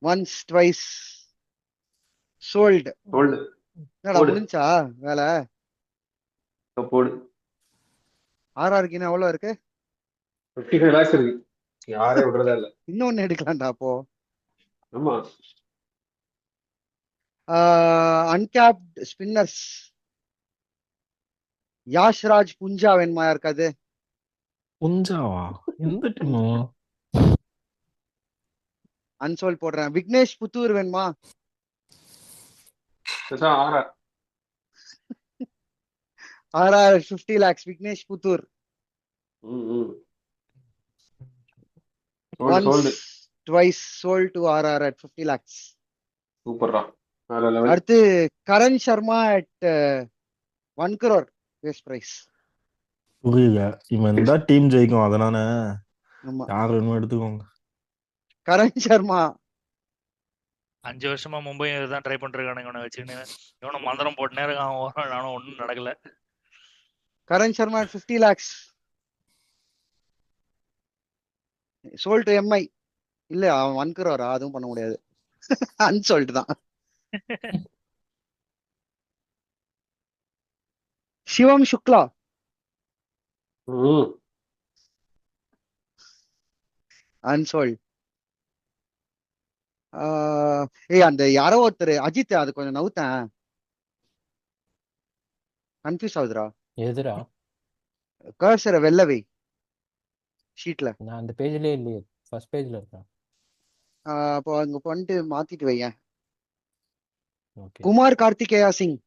Once, twice. Sold. Sold. என்னடா போடு. முடிஞ்சா வேலை? போடு. RRக்கு என்ன எவ்வளவு இருக்கு? 55 lakhs இருக்கு. யாரே விடுறதா இல்ல. இன்னொன்னு எடுக்கலாம்டா அப்போ. ஆமா. Uncapped spinners. யாஷ்ராஜ் புஞ்சா வேணுமா யாருக்காது? புஞ்சாவா? எந்த டீமோ? அன்சோல் போடுறேன். விக்னேஷ் புத்தூர் வேணுமா? RR. RR 50 lakhs Vignesh Puthur. Sold. Once, twice sold to RR at 50 lakhs. சூப்பர்ரா. வேற லெவல். அடுத்து Karan Sharma at 1 crore base price. புரியல. இவன் இந்த டீம் ஜெயிக்கும் அதனால ஆமா. யார் வேணுமோ எடுத்துக்கோங்க. கரண் சர்மா 5 வருஷமா மும்பை தான் ட்ரை பண்ணிருக்கானுங்க இவனை வச்சுக்கின்னு. இவனும் மந்திரம் போட்டு நேரம் அவன் நானும் ஒன்றும் நடக்கல. Karan Sharma at 50 lakhs. sold to MI. இல்ல அவன் 1 crore அதுவும் பண்ண முடியாது. அன்சோல்ட் தான். சிவம் சுக்லா அன்சோல்ட். அந்த யாரோ ஒருத்தர் அஜித் அது கொஞ்சம் நவுத்தேன். கன்ஃபியூஸ் ஆகுதுடா. எதுடா? கர்சரை வெள்ளவை ஷீட்ல. நான் அந்த பேஜ்லயே இல்லையே. ஃபர்ஸ்ட் பேஜ்ல இருக்கேன். அப்போ அங்க பண்ணிட்டு மாத்திட்டு வையேன். Okay. Kumar Kartikeya Singh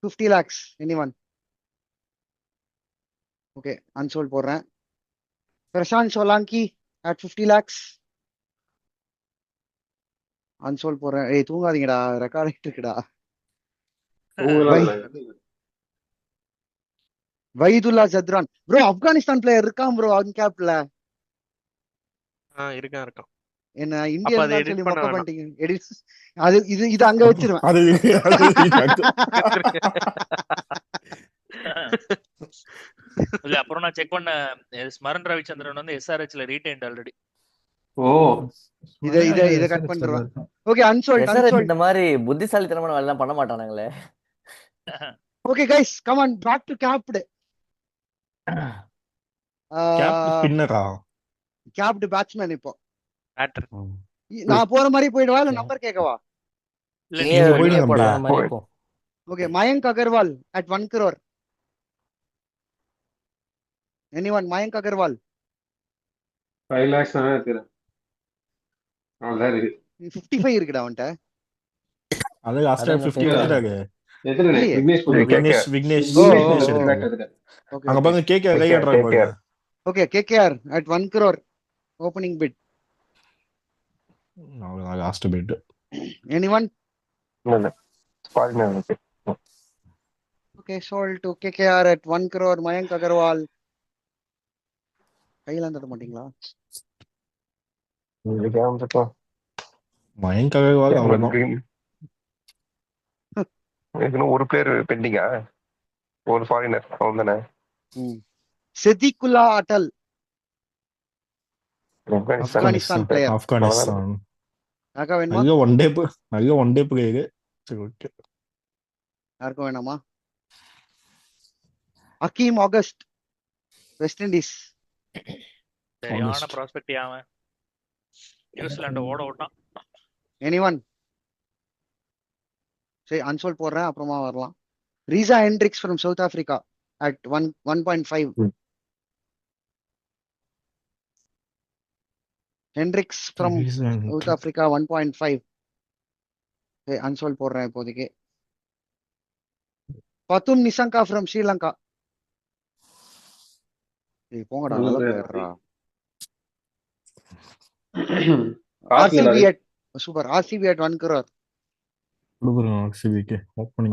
50 lakhs. Anyone? Okay unsold போடுறேன். Prashant Solanki at 50 lakhs. Unsold போடுறேன். ஏய் தூங்காதீங்கடா, ரெக்கார்ட் ஆயிட்டு இருக்குடா. Waheedullah Zadran bro Afghanistan player இருக்கான் ப்ரோ அன்கேப்ல. இருக்கான். என்ன அப்ப இந்தியன் அதை தான் edit சொல்லி பண்ண மொக்க வேணாம். பண்ணிட்டீங்க. அது இது அங்க வச்சிருவேன். அது இல்ல அப்புறம் நான் செக் பண்ண ஸ்மரன் ரவிச்சந்திரன் வந்து SRHல ரீடைன்ட் ஆல்ரெடி. ஓ இத கட் பண்ணிடுவேன். Okay unsold SRH unsold. இந்த மாதிரி புத்திசாலித்தனமான வேலை எல்லாம் பண்ண மாட்டானுங்களே. Okay guys come on back to capped. பின்னரா கேப்டு பேட்ஸ்மேன். இப்போ பேட்டர். நான் போற மாதிரி போயிடுவா இல்ல நம்பர் கேட்கவா? இல்ல நீ நீங்க போயிடுங்க போயிடுங்க. அப்படியே. போன மாதிரி போ. Okay Mayank Agarwal at 1 crore. Anyone Mayank Agarwal 5 lakhs தானே இருக்கு. அவ்வளவுதான் இருக்கு. 55 இருக்குடா அவன்கிட்ட. அது லாஸ்ட் டைம் 50 எடுத்துட்டாங்க. எத்தனை இல்லையே. விக்னேஷ் புத்தூர். விக்னேஷ் ஓ, விக்னேஷ் ஓ, ஓ. எடுத்தாங்க. ஓகே அங்க பாருங்க கேகே கை ஆடுறாங்க பாருங்க. Okay KKR at 1 crore opening bid. அவ்வளவுதான் லாஸ்ட் பிட். Anyone? இல்ல ஃபாரினர் இருக்கு. Okay, sold to KKR at 1 crore. Mayank Agarwal. கையில தட்ட மாட்டீங்களா? இதுக்கே வந்துட்டோம். மயங்க் அகர்வால் அவ்வளவுதான். இன்னும் ஒரு பிளேயர் பெண்டிங்கா? ஒரு ஃபாரினர் அவன் தானே. செதிகுல்லா அட்டல் ஆப்கானிஸ்தான் பிளேயர். ஆப்கானிஸ்தான் யாருக்கா வேணுமா? நல்ல ஒன் டே பிளேயர். சரி ஓகே. யாருக்கும் வேணாமா? Akeem August west Indies. சரியான ப்ராஸ்பெக்ட் அவன். நியூசிலாண்ட ஓட விட்டான். எனிவன்? சரி அன்சோல்ட் போடுறேன் அப்புறமா வரலாம். Reeza Hendricks from South Africa at 1.5. Hendricks from South Africa 1.5. சரி அன்சோல்ட் போடுறேன் இப்போதைக்கு. பத்தும் நிசங்கா ஃப்ரம் ஸ்ரீலங்கா. போங்கடா நல்ல பிளேயர்ரா. RCB at super. RCB at 1 crore.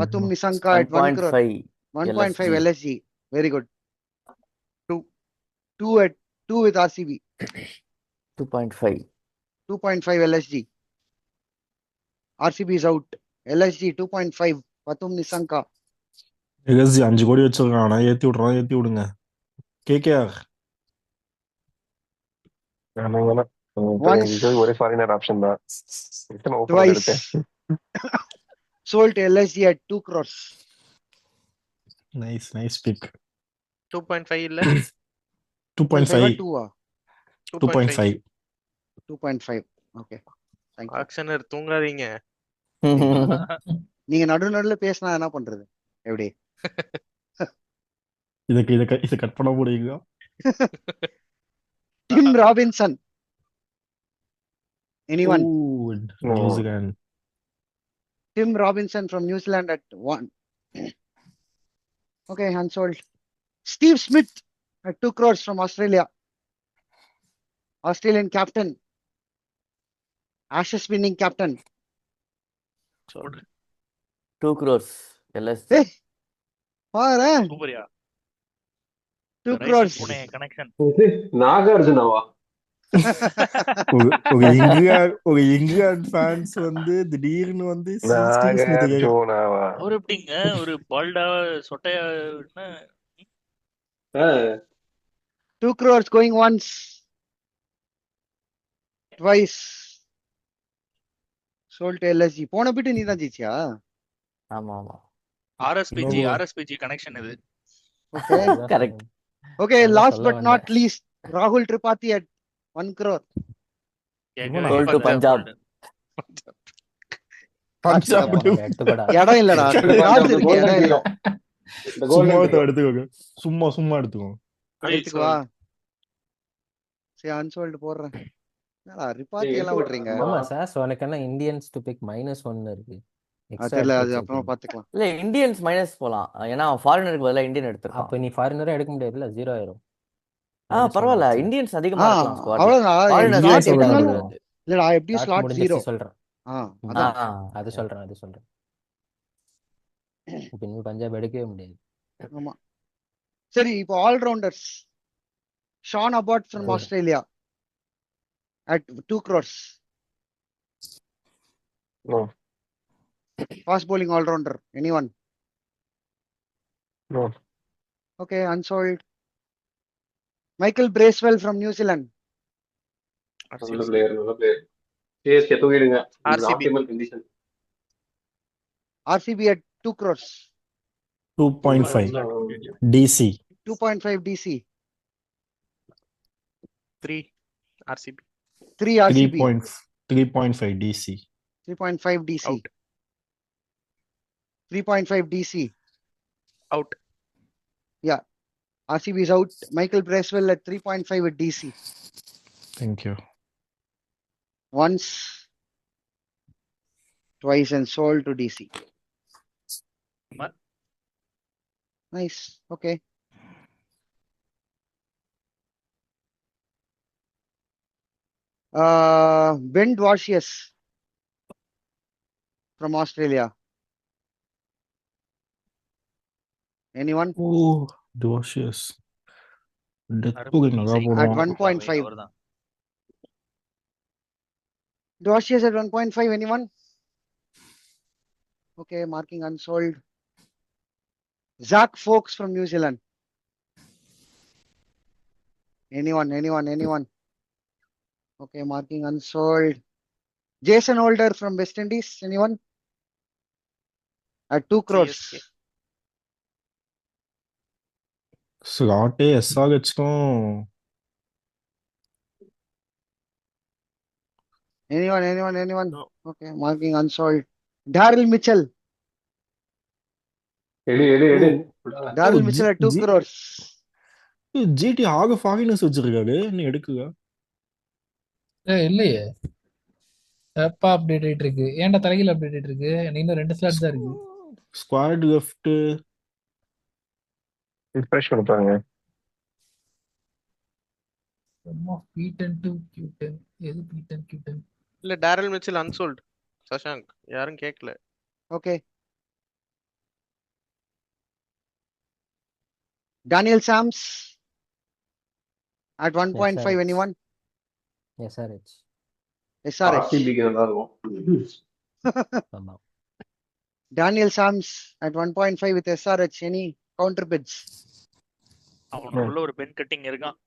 பத்தும் Nissanka at 1 crore. 1.5 LSG. Very good. 2 with RCB. 2.5. 2.5 LSG. RCB is out. LSG 2.5. பத்தும் நிசங்கா. LSG 5 கோடி வச்சிருக்கான். ஏத்தி விடுங்க. கேகேஆர். வேணாம் வேணாம். Once, இது ஒரே ஃபாரினர் ஆப்ஷன் தான். எத்தனை ஓப்பனர் twice. எடுத்தேன். Sold to LSG at 2 crores. Nice nice pick. 2.5 இல்ல 2.5. 2 2.5. 2.5. Okay. Thank you. ஆக்ஷனர் தூங்காதீங்க. நீங்க நடுவுல பேசினா என்ன பண்றது? எப்படி? இதை கட் பண்ண முடியுங்களா? Tim Robinson. Anyone? Ooh, New Zealand. Tim Robinson from New Zealand at 1. Okay, unsold. Steve Smith at 2 crores from Australia. Australian captain. Ashes winning captain. 2 crores. LSG. Hey, பாரு சூப்பரியா 2 crores. புனே கனெக்ஷன். நாகார்ஜுனாவா? ஒரு England fans வந்து திடீர்னு வந்து Steve Smith கேக்குறாங்க. நாகார்ஜுனாவா? அவர் எப்படிங்க ஒரு பால்டா சொட்டையா 2 crores going once. Twice. Sold to LSG. போன பிட்டு நீ தான் ஜெயிச்சியா? ஆமா ஆமா. ஆர்எஸ்பிஜி கனெக்ஷன் இது. Okay. Correct. Okay, அதான் last சொல்ல but not least, Rahul Tripathi at 1 crore. Sold to Punjab. Punjab எடுத்துக்கடா. இடம் இல்லடா. காசு இருக்கு, இடம் இல்ல. சும்மா எடுத்துக்கோங்க. சும்மா எடுத்துக்கோங்க. எடுத்துக்குவா. சரி, unsold போடுறேன். என்னடா ரிபாத்தி எல்லாம் விட்டுறீங்க? ஆமா சார், உனக்கு என்ன இந்தியன்ஸ் டு பிக் -1 இருக்கு. அது தெரியல, அது அப்புறமா பாத்துக்கலாம். இல்ல இந்தியன்ஸ் மைனஸ் போலாம். ஏன்னா ஃபாரினருக்கு பதிலா இந்தியன் எடுத்துருக்கான். அப்ப நீ ஃபாரினரே எடுக்க முடியாதுல்ல, 0 ஆயிரும். பரவாயில்ல, இந்தியன்ஸ் அதிகமா இருக்கலாம் ஸ்குவாட்ல. அவ்வளவுதான். Foreigners slot slot எப்படினாலும் எடுக்க இல்லடா, எப்படியும் Slot ஸ்லாட் முடிஞ்சிருச்சு 0. சொல்றேன். அதான். அது சொல்றேன். இப்ப நீ பஞ்சாப் எடுக்கவே முடியாது. ஆமா. சரி, இப்போ ஆல்ரவுண்டர்ஸ். ஷான் அபாட் ஃப்ரம் சொல்லுங்க. Australia at 2 crores. No. Fast bowling all-rounder. Anyone? No. Okay, unsold. Michael Bracewell from New Zealand. நல்ல பிளேயர். சிஎஸ்கே தூக்கிடுங்க. RCB. Optimal condition. RCB at 2 crores. 2.5 DC. 2.5 DC. 3 RCB. 3 RCB. 3.5 DC. 3.5 DC. Out. 3.5 DC. Out. Yeah. RCB is out. Michael Bracewell at 3.5 at DC. Thank you. Once, twice, and sold to DC. What? Nice. Okay. Ben Dwarshius from Australia. Anyone? Oh, delicious. Death booking நல்லா At போடுவான். 1.5. அவர்தான். Dwarshius at 1.5. Anyone? Okay, marking unsold. Zach Folks from New Zealand. Anyone? Okay, marking unsold. Jason Holder from West Indies. Anyone? At 2 crores. CSK. ஸ்லாட்டே SR வச்சுக்கும். Anyone? No. Okay, marking unsold. Daryl Mitchell. எடு. Daryl Mitchell at 2 crores. GT ஆக foreigners வச்சிருக்காரு, நீ எடுக்குங்க. இல்லையே, எப்பா update ஆயிட்டு இருக்கு. ஏன்டா தலைகீழ அப்டேட் ஆயிட்டு இருக்கு? இன்னும் 2 ஸ்லாட் தான் இருக்கு. ஸ்குவாட் லெஃப்ட் ரிஃப்ரெஷ் கொடுப்பாங்க. பீட்டன் டு கியூட்டன். எது பீட்டன் கியூட்டன்? இல்ல டேரல் மிச்சல் அன்சோல்ட். சஷாங்க் யாரும் கேட்கல. Okay. Daniel Sams at 1.5. SRH. Anyone? SRH. SRH. ஆர்சிபிக்கு நல்லா இருக்கும். ஆமா. Daniel Sams at 1.5 with SRH. Any counter bids? அவனுக்குள்ள ஒரு பென் கட்டிங் இருக்கான்.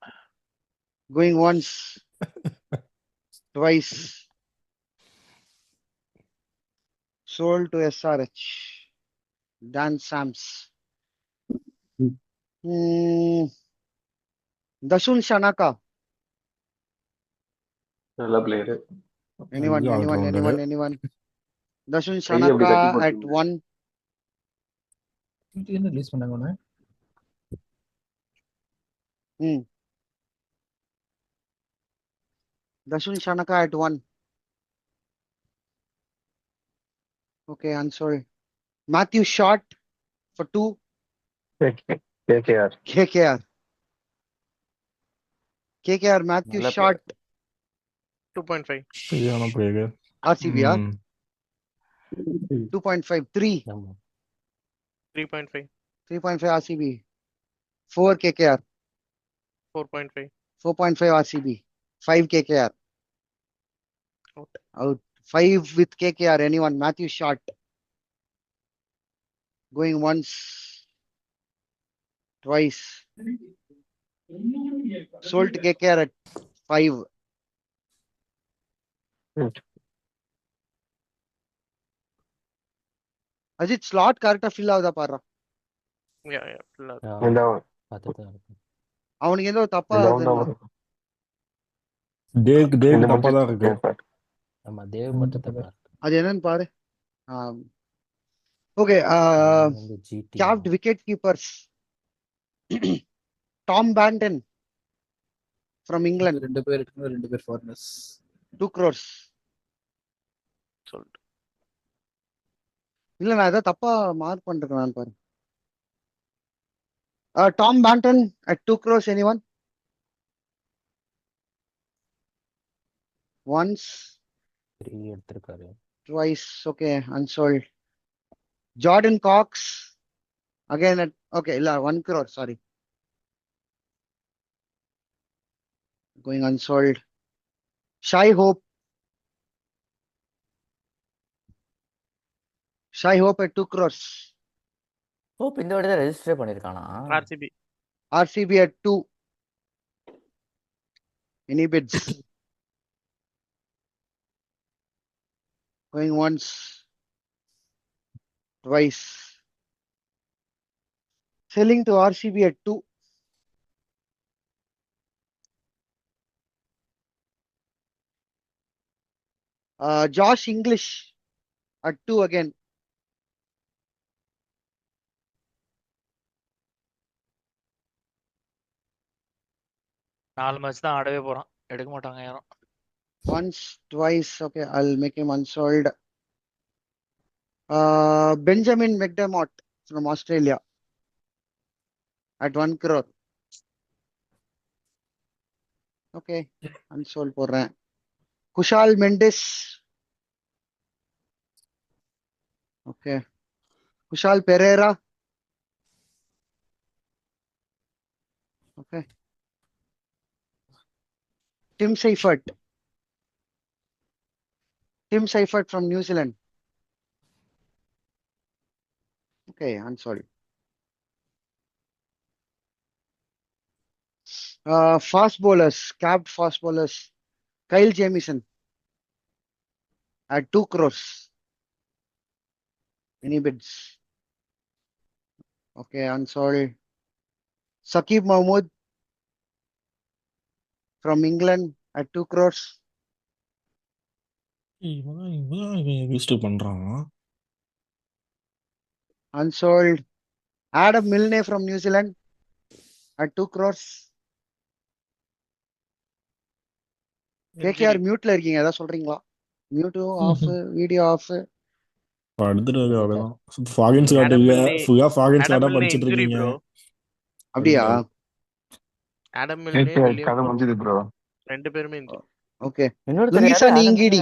Going once, twice. Sold to SRH. Dan Sams. Dasun Shanaka. நல்ல player. Anyone, ஐயோ, anyone, all-rounder. anyone, anyone. Dasun கையை அப்படி Shanaka தட்டி at போட்டு 1. என்ன ரிலீஸ் பண்ணாங்க அவனை? Dasun Shanaka at 1. Okay, unsold. Matthew Short for 2. KKR KKR. KKR Matthew நல்ல Short. 2.5. சரியான பிளேயர். RCB. 2.5. 3. ஆமா 3.5. 3.5 RCB. 4 KKR. 4.5. 4.5 RCB. 5 KKR. Out. Out. 5 with KKR. Anyone? Matthew Short. Going once. Twice. Sold to KKR at 5. Ajit, slot correct fill ஆகுதா பாரு. Yeah, yeah. full ஆ- இந்த பார்த்துதான் இருக்கும். அவனுக்கு ஏதோ தப்பா இந்த ஆகுதுன்னா. டேக்கு இந்த தப்பா தான் இருக்கு. சார் ஆமா தேவ் மட்டும் தப்பா இருக்கு. அது என்னன்னு பாரு. ஓகே. இது வந்து GT Capped wicket keepers. Tom Banton from England. 2 பேர் எடுக்கணும், 2 பேர் ஃபாரினர்ஸ். 2 crores. sold. இல்ல நான் ஏதோ தப்பா மார்க் பண்ணிருக்கேன் பாரு. Tom Banton at 2 crores. Anyone? Once, 3 எடுத்திருக்காரு. twice. Okay, unsold. Jordan Cox again at okay, illa 1 crore. Sorry, going unsold. Shai Hope. Shai Hope at 2 crores. Hope இந்த வாட்டி தான் register பண்ணிருக்கானா? RCB. RCB at 2. Any bids? Going once, twice. Selling to RCB at 2. Josh English at 2 again. நாலு match தான் ஆடவே போறான். எடுக்க மாட்டாங்க யாரும். Once, twice. Okay, I'll make him unsold. Benjamin McDermott from Australia at 1 crore. Okay, unsold போடுறேன். Kushal Mendes. Okay. Kushal Pereira. Okay. Tim Seifert. Tim Seifert from New Zealand. Okay, unsold. Fast bowlers, capped fast bowlers. Kyle Jamieson at 2 crores. Any bids? Okay, unsold. Saqib Mahmood from England at 2 crores. இவன் register பண்றான். Unsold. Adam Milne from New Zealand at 2 crores. KKR mute ல இருக்கீங்க, ஏதாவது சொல்றீங்களா? Mute off, video off. அடுத்துட்டு அவ்வளவுதான். ஃபாகின்ஸ் காட்டுங்க. ஃபுல்லா ஃபாகின்ஸ் காட்டா படிச்சிட்டு injury இருக்கீங்க. bro. அப்படியா? Adam Milne, William கதை முடிஞ்சது ப்ரோ. 2 பேருமே injury. Okay. இன்னொருத்தர் Lungisa யாரு? Ningidi.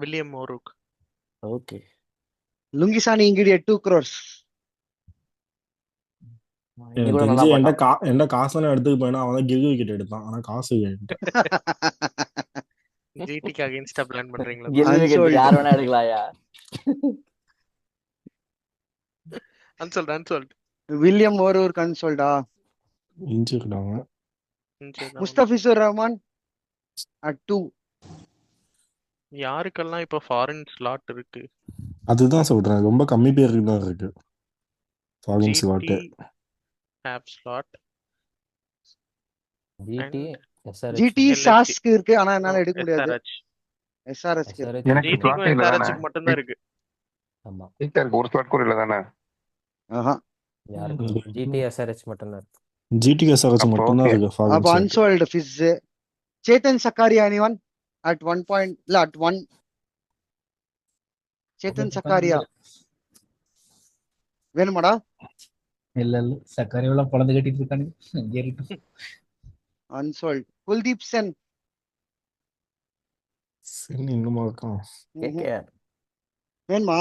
William Moruk. Okay. Lungisa Ningidi at 2 crores. இது எனக்கு கூட நல்லா தெரிஞ்சு பண்ணான். எந்த காசெல்லாம் எடுத்துக்க போயினா அவன் தான் கில் விக்கெட் எடுத்தான். ஆனா காசு வேண்டாம். GT-க்கு அகைன்ஸ்டா பிளான் பண்றீங்களா? Gill wicket Unsold. யார் வேணா எடுக்கலாயா? Unsold. William Morur unsold. இன்ஜிருக்காங்க. Mustafizur Rahman at 2. யாருக்கெல்லாம் இப்போ ஃபாரின் ஸ்லாட் இருக்கு? அதுதான் சொல்றேன், ரொம்ப கம்மி பேருக்கு தான் இருக்கு foreign slot. GT have slot GT and SRH GT LHC. சாஸ்க்கு இருக்கு, ஆனா No, என்னால எடுக்க முடியாது. SRH. எஸ்ஆர்ஹெச்க்கு இருக்கு. எஸ்ஆர்ஹெச் எனக்கு GT ஸ்லாட் க்கும் இல்ல SRH தானே? க்கு மட்டும்தான் இருக்கு. ஆமா எனக்கு ஒரு ஸ்லாட் கூட இல்ல தானே? ஆஹா. யாருக்கு ஜிடி எஸ்ஆர்ஹெச் மட்டும்தான் இருக்கு. ஜிடிக்கு எஸ்ஆர்ஹெச் அப்போ மட்டும்தான் ஓகே. இருக்கு ஃபாரின் அப்போ ஸ்லாட். அன்சோல்டு ஃபிஸ். Chetan Sakariya anyone at 1 point இல்ல at 1. சேத்தன் சக்காரியா வேணுமாடா? இல்ல இல்ல சக்கரையெல்லாம் பொழந்து கட்டிட்டு இருக்கானுங்க. அங்கே இருக்கு. அன்சோல்டு. குல்தீப் சென். சரி, இன்னுமா இருக்கான்? கேகேஆர். வேணுமா?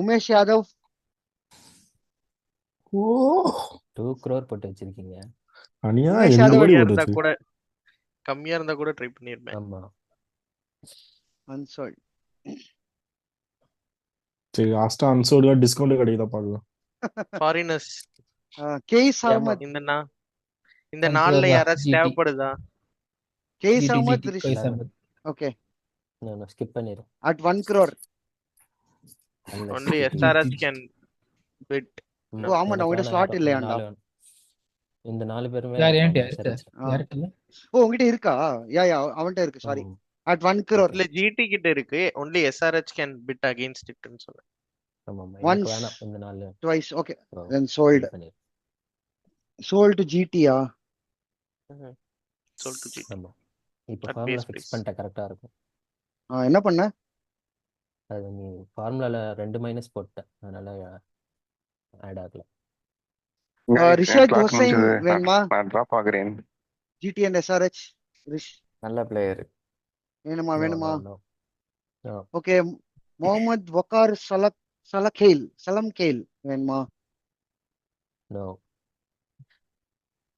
உமேஷ் யாதவ். ஓ 2 crore போட்டு வச்சிருக்கீங்க. அனியா உமேஷ் 2 யாதவ் கோடி கம்மியா இருந்தா போட்டுச்சு. கூட கம்மியா இருந்தா கூட ட்ரை பண்ணிருப்பேன். ஆமா அன்சோல்டு. சரி, லாஸ்டா அன்சோல்டு டிஸ்கவுண்ட் கிடைக்குதா பார்க்கலாம். ஃபாரினர்ஸ் கேஸ் ஆமா அஹமத். இந்த நாள்ல Control யாராச்சும் GT. தேவைப்படுதா? கேஸ் GT Ahmed GT guys Ahmed. Okay நான் ஸ்கிப் பண்ணிரும். at 1 crore. Only SRH can bid. ஓ ஆமாண்டா, உங்ககிட்ட ஸ்லாட் இல்லையாண்டா? இந்த 4 பேருமே யார் ஏன்டி SRH. யாருக்கு இல்ல? ஓ உங்ககிட்ட இருக்கா? யா அவன்கிட்ட இருக்கு, சாரி. ஆமா. at 1 crore. இல்ல GT கிட்ட இருக்கு. Only SRH can bid against it ன்னு சொல்றேன். ஆமாமா Once. எனக்கு வேணாம் இந்த 4 twice. okay, அப்புறம் then sold. skip பண்ணிரு. sold to GT-யா? Sold to GT. ஆமா இப்போ At formula base fix price. பண்ணிட்ட கரெக்டா இருக்கும். என்ன பண்ண? அது நீ ஃபார்முலால 2 மைனஸ் போட்ட அதனால ஆட் ஆகல. ரிஷாத் ஸ்லாட் ஹுசைன் முடிஞ்சது. வேணுமா? நான் டிராப் ஆகுறேன். GT and SRH. நல்ல பிளேயர். வேணுமா? No, வேணுமா? no, no. Okay. Mohammed Waqar No.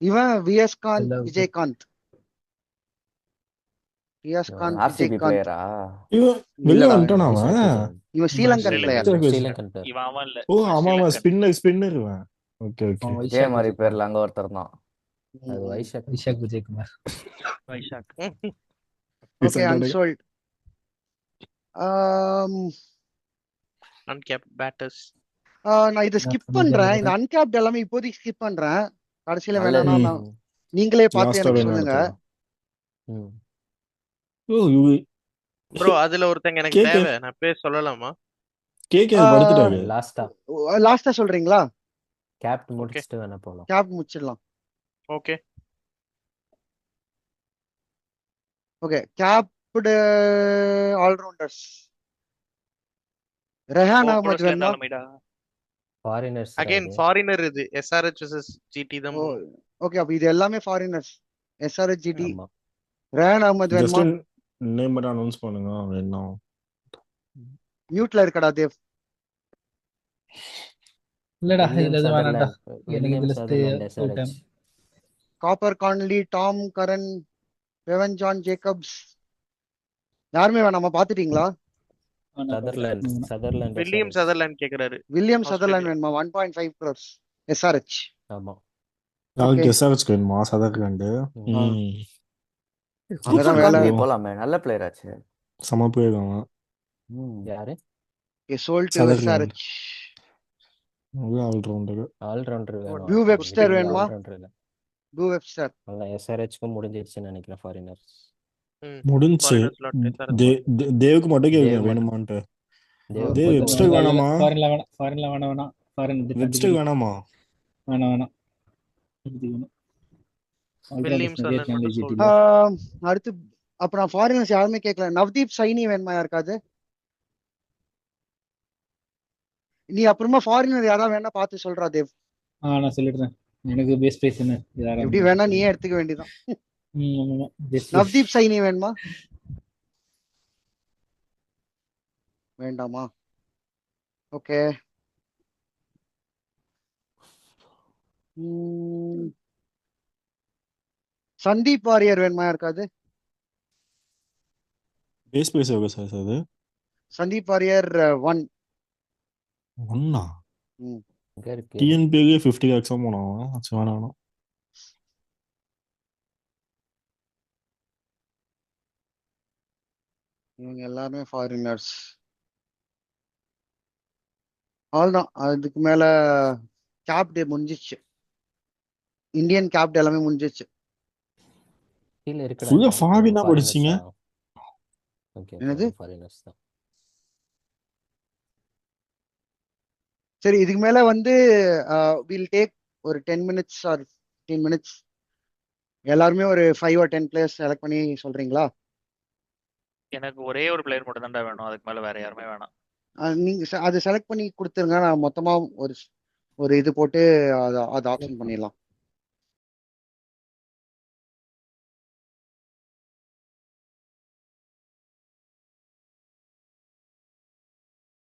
இவன் விஎஸ் காந்த் இல்ல, okay. Vijayakanth. VS No. Kanth RCB Vijayakanth. பிளேயரா? இவன் வெளில இல்லடா, வந்துட்டானா Vice அவன்? Chairman. இவன் Sri Lankan Sri Lankan. Player. Sri Lankan player. இவன் அவன் இல்ல. ஓ இவன் ஆமா ஆமா, ஸ்ரீலங்கன். ஸ்பின்னர் இவன். Okay okay. அவன் இதே மாதிரி பேர்ல அங்க ஒருத்தர் தான். அது Vyshak. Vizag Vijayakumar. Vizag. Okay unsold. Uncapped batters. நான் இதை ஸ்கிப் பண்றேன். இந்த அன்கேப்ட் எல்லாமே இப்போதைக்கு ஸ்கிப் பண்றேன். கடைசியில நல்லது. வேணாம்னா நீங்களே பார்த்து லாஸ்டா எனக்கு வேணும் சொல்லுங்க. ம். ஓ இவ ப்ரோ அதுல ஒருத்தங்க எனக்கு கேக்கு. தேவை. நான் பேர் சொல்லலாமா? கேகே படுத்துட்டாரு. லாஸ்டா சொல்றீங்களா? கேப்ட் முடிச்சிட்டு வேணா போலாம். கேப் முடிச்சிடலாம். Okay. Okay capped all rounders. Rehan Ahmed வேணுமா? ஃபாரினர்ஸ் அகைன் ஃபாரினர் இது. SRH vs GT தான். ஓகே அப்ப இது எல்லாமே ஃபாரினர்ஸ். SRH GT. ஆமா. ரெஹான் அஹமத் ஜஸ்ட் வேணுமா? நேம் மட்டும் அனௌன்ஸ் பண்ணுங்க வேணும். மியூட்ல இருக்கடா தேவ். இல்லடா வில்லியம் இல்ல இது வேணாம்டா. சதர்லேண்ட், எனக்கு வில்லியம் இதுல Sutherland full time. SRH. Cooper Connolly, Tom Curran, Bevon John Jacobs யாருமே வேணாமா? பாத்துட்டீங்களா? சதர்லேண்ட் வில்லியம் சதர்லேண்ட் கேக்குறாரு. William Australia. சதர்லேண்ட் வேணுமா? 1.5 crores. SRH. ஆமா. யாருக்கு எஸ்ஆர்ஹெச் வேணுமா? சதர்லேண்ட். அங்கதான் வேலை. போலாமே, நல்ல பிளேயர் ஆச்சு. சம பிளேயர் அவன். யாரு? sold to Sutherland. SRH. All rounder. All rounder வேணும். Drew Webster வேணுமா? ஆல்ரவுண்டர் இல்ல. Drew Webster. அதான் SRH-க்கு முடிஞ்சிருச்சுன்னு நினைக்கிறேன் ஃபாரினர்ஸ். முடிஞ்சு Foreigner slot SRH. தேவுக்கு மட்டும் தேவ் கேக்குறேன் மட்டும். வேணுமான்ட்டு. தேவ் தேவ் மட்டும் வெப்ஸ்டர் வேணாமா? ஃபாரின்ல வேணாம். ஃபாரின்ல வேணாம். ஃபாரின் இது வெப்ஸ்டர் வேணாமா? வேணாம். இது வேணும். வில்லியம் சதர்லேண்ட் மட்டும் GT. sold. அடுத்து அப்புறம் ஃபாரினர்ஸ் யாருமே கேட்கல. நவ்தீப் சைனி வேணுமா யாருக்காது? நீ அப்புறமா ஃபாரினர் யாரா வேணா பார்த்து சொல்றா தேவ். நான் சொல்லிடுறேன். எனக்கு பேஸ் பிரைஸ் என்ன? எப்படி வேணா நீயே எடுத்துக்க வேண்டியதான். ஆமா பேஸ் நவ்தீப் சைனி வேணுமா? வேண்டாமா? ஓகே. சந்தீப் வாரியர் வேணுமா யாருக்காது? பேஸ் பிரைஸ் எவ்வளவு சார் அது? சந்தீப் வாரியர் 1. ஒண்ணா? எங்க இருக்கு டிஎன்பிக்கு 50 லேக்ஸ் போனோம். சரி, வேணாம். இவங்க எல்லாருமே ஃபாரினர்ஸ். அவ்வளவுதான், அதுக்கு மேல கேப்டு முடிஞ்சிச்சு. இந்தியன் கேப்டு எல்லாமே முடிஞ்சிச்சு. கீழே இருக்குடா ஃபுல்லா இன்னும் ஃபாரினா ஃபாரினர்ஸ் படிச்சீங்க? தான். ஓகே என்னது? ஃபாரினர்ஸ் தான். சரி, இதுக்கு மேல வந்து வில் டேக் ஒரு 10 மினிட்ஸ் ஆர் 15 மினிட்ஸ். எல்லாருமே ஒரு 5 or 10 பிளேயர்ஸ் செலக்ட் பண்ணி சொல்றீங்களா? எனக்கு ஒரே ஒரு பிளேயர் மட்டும் தான்டா வேணும், அதுக்கு மேல வேற யாருமே வேணாம். நீங்க அதை செலக்ட் பண்ணி கொடுத்துருங்க, நான் மொத்தமா ஒரு இது போட்டு அதை ஆப்ஷன் பண்ணிடலாம்.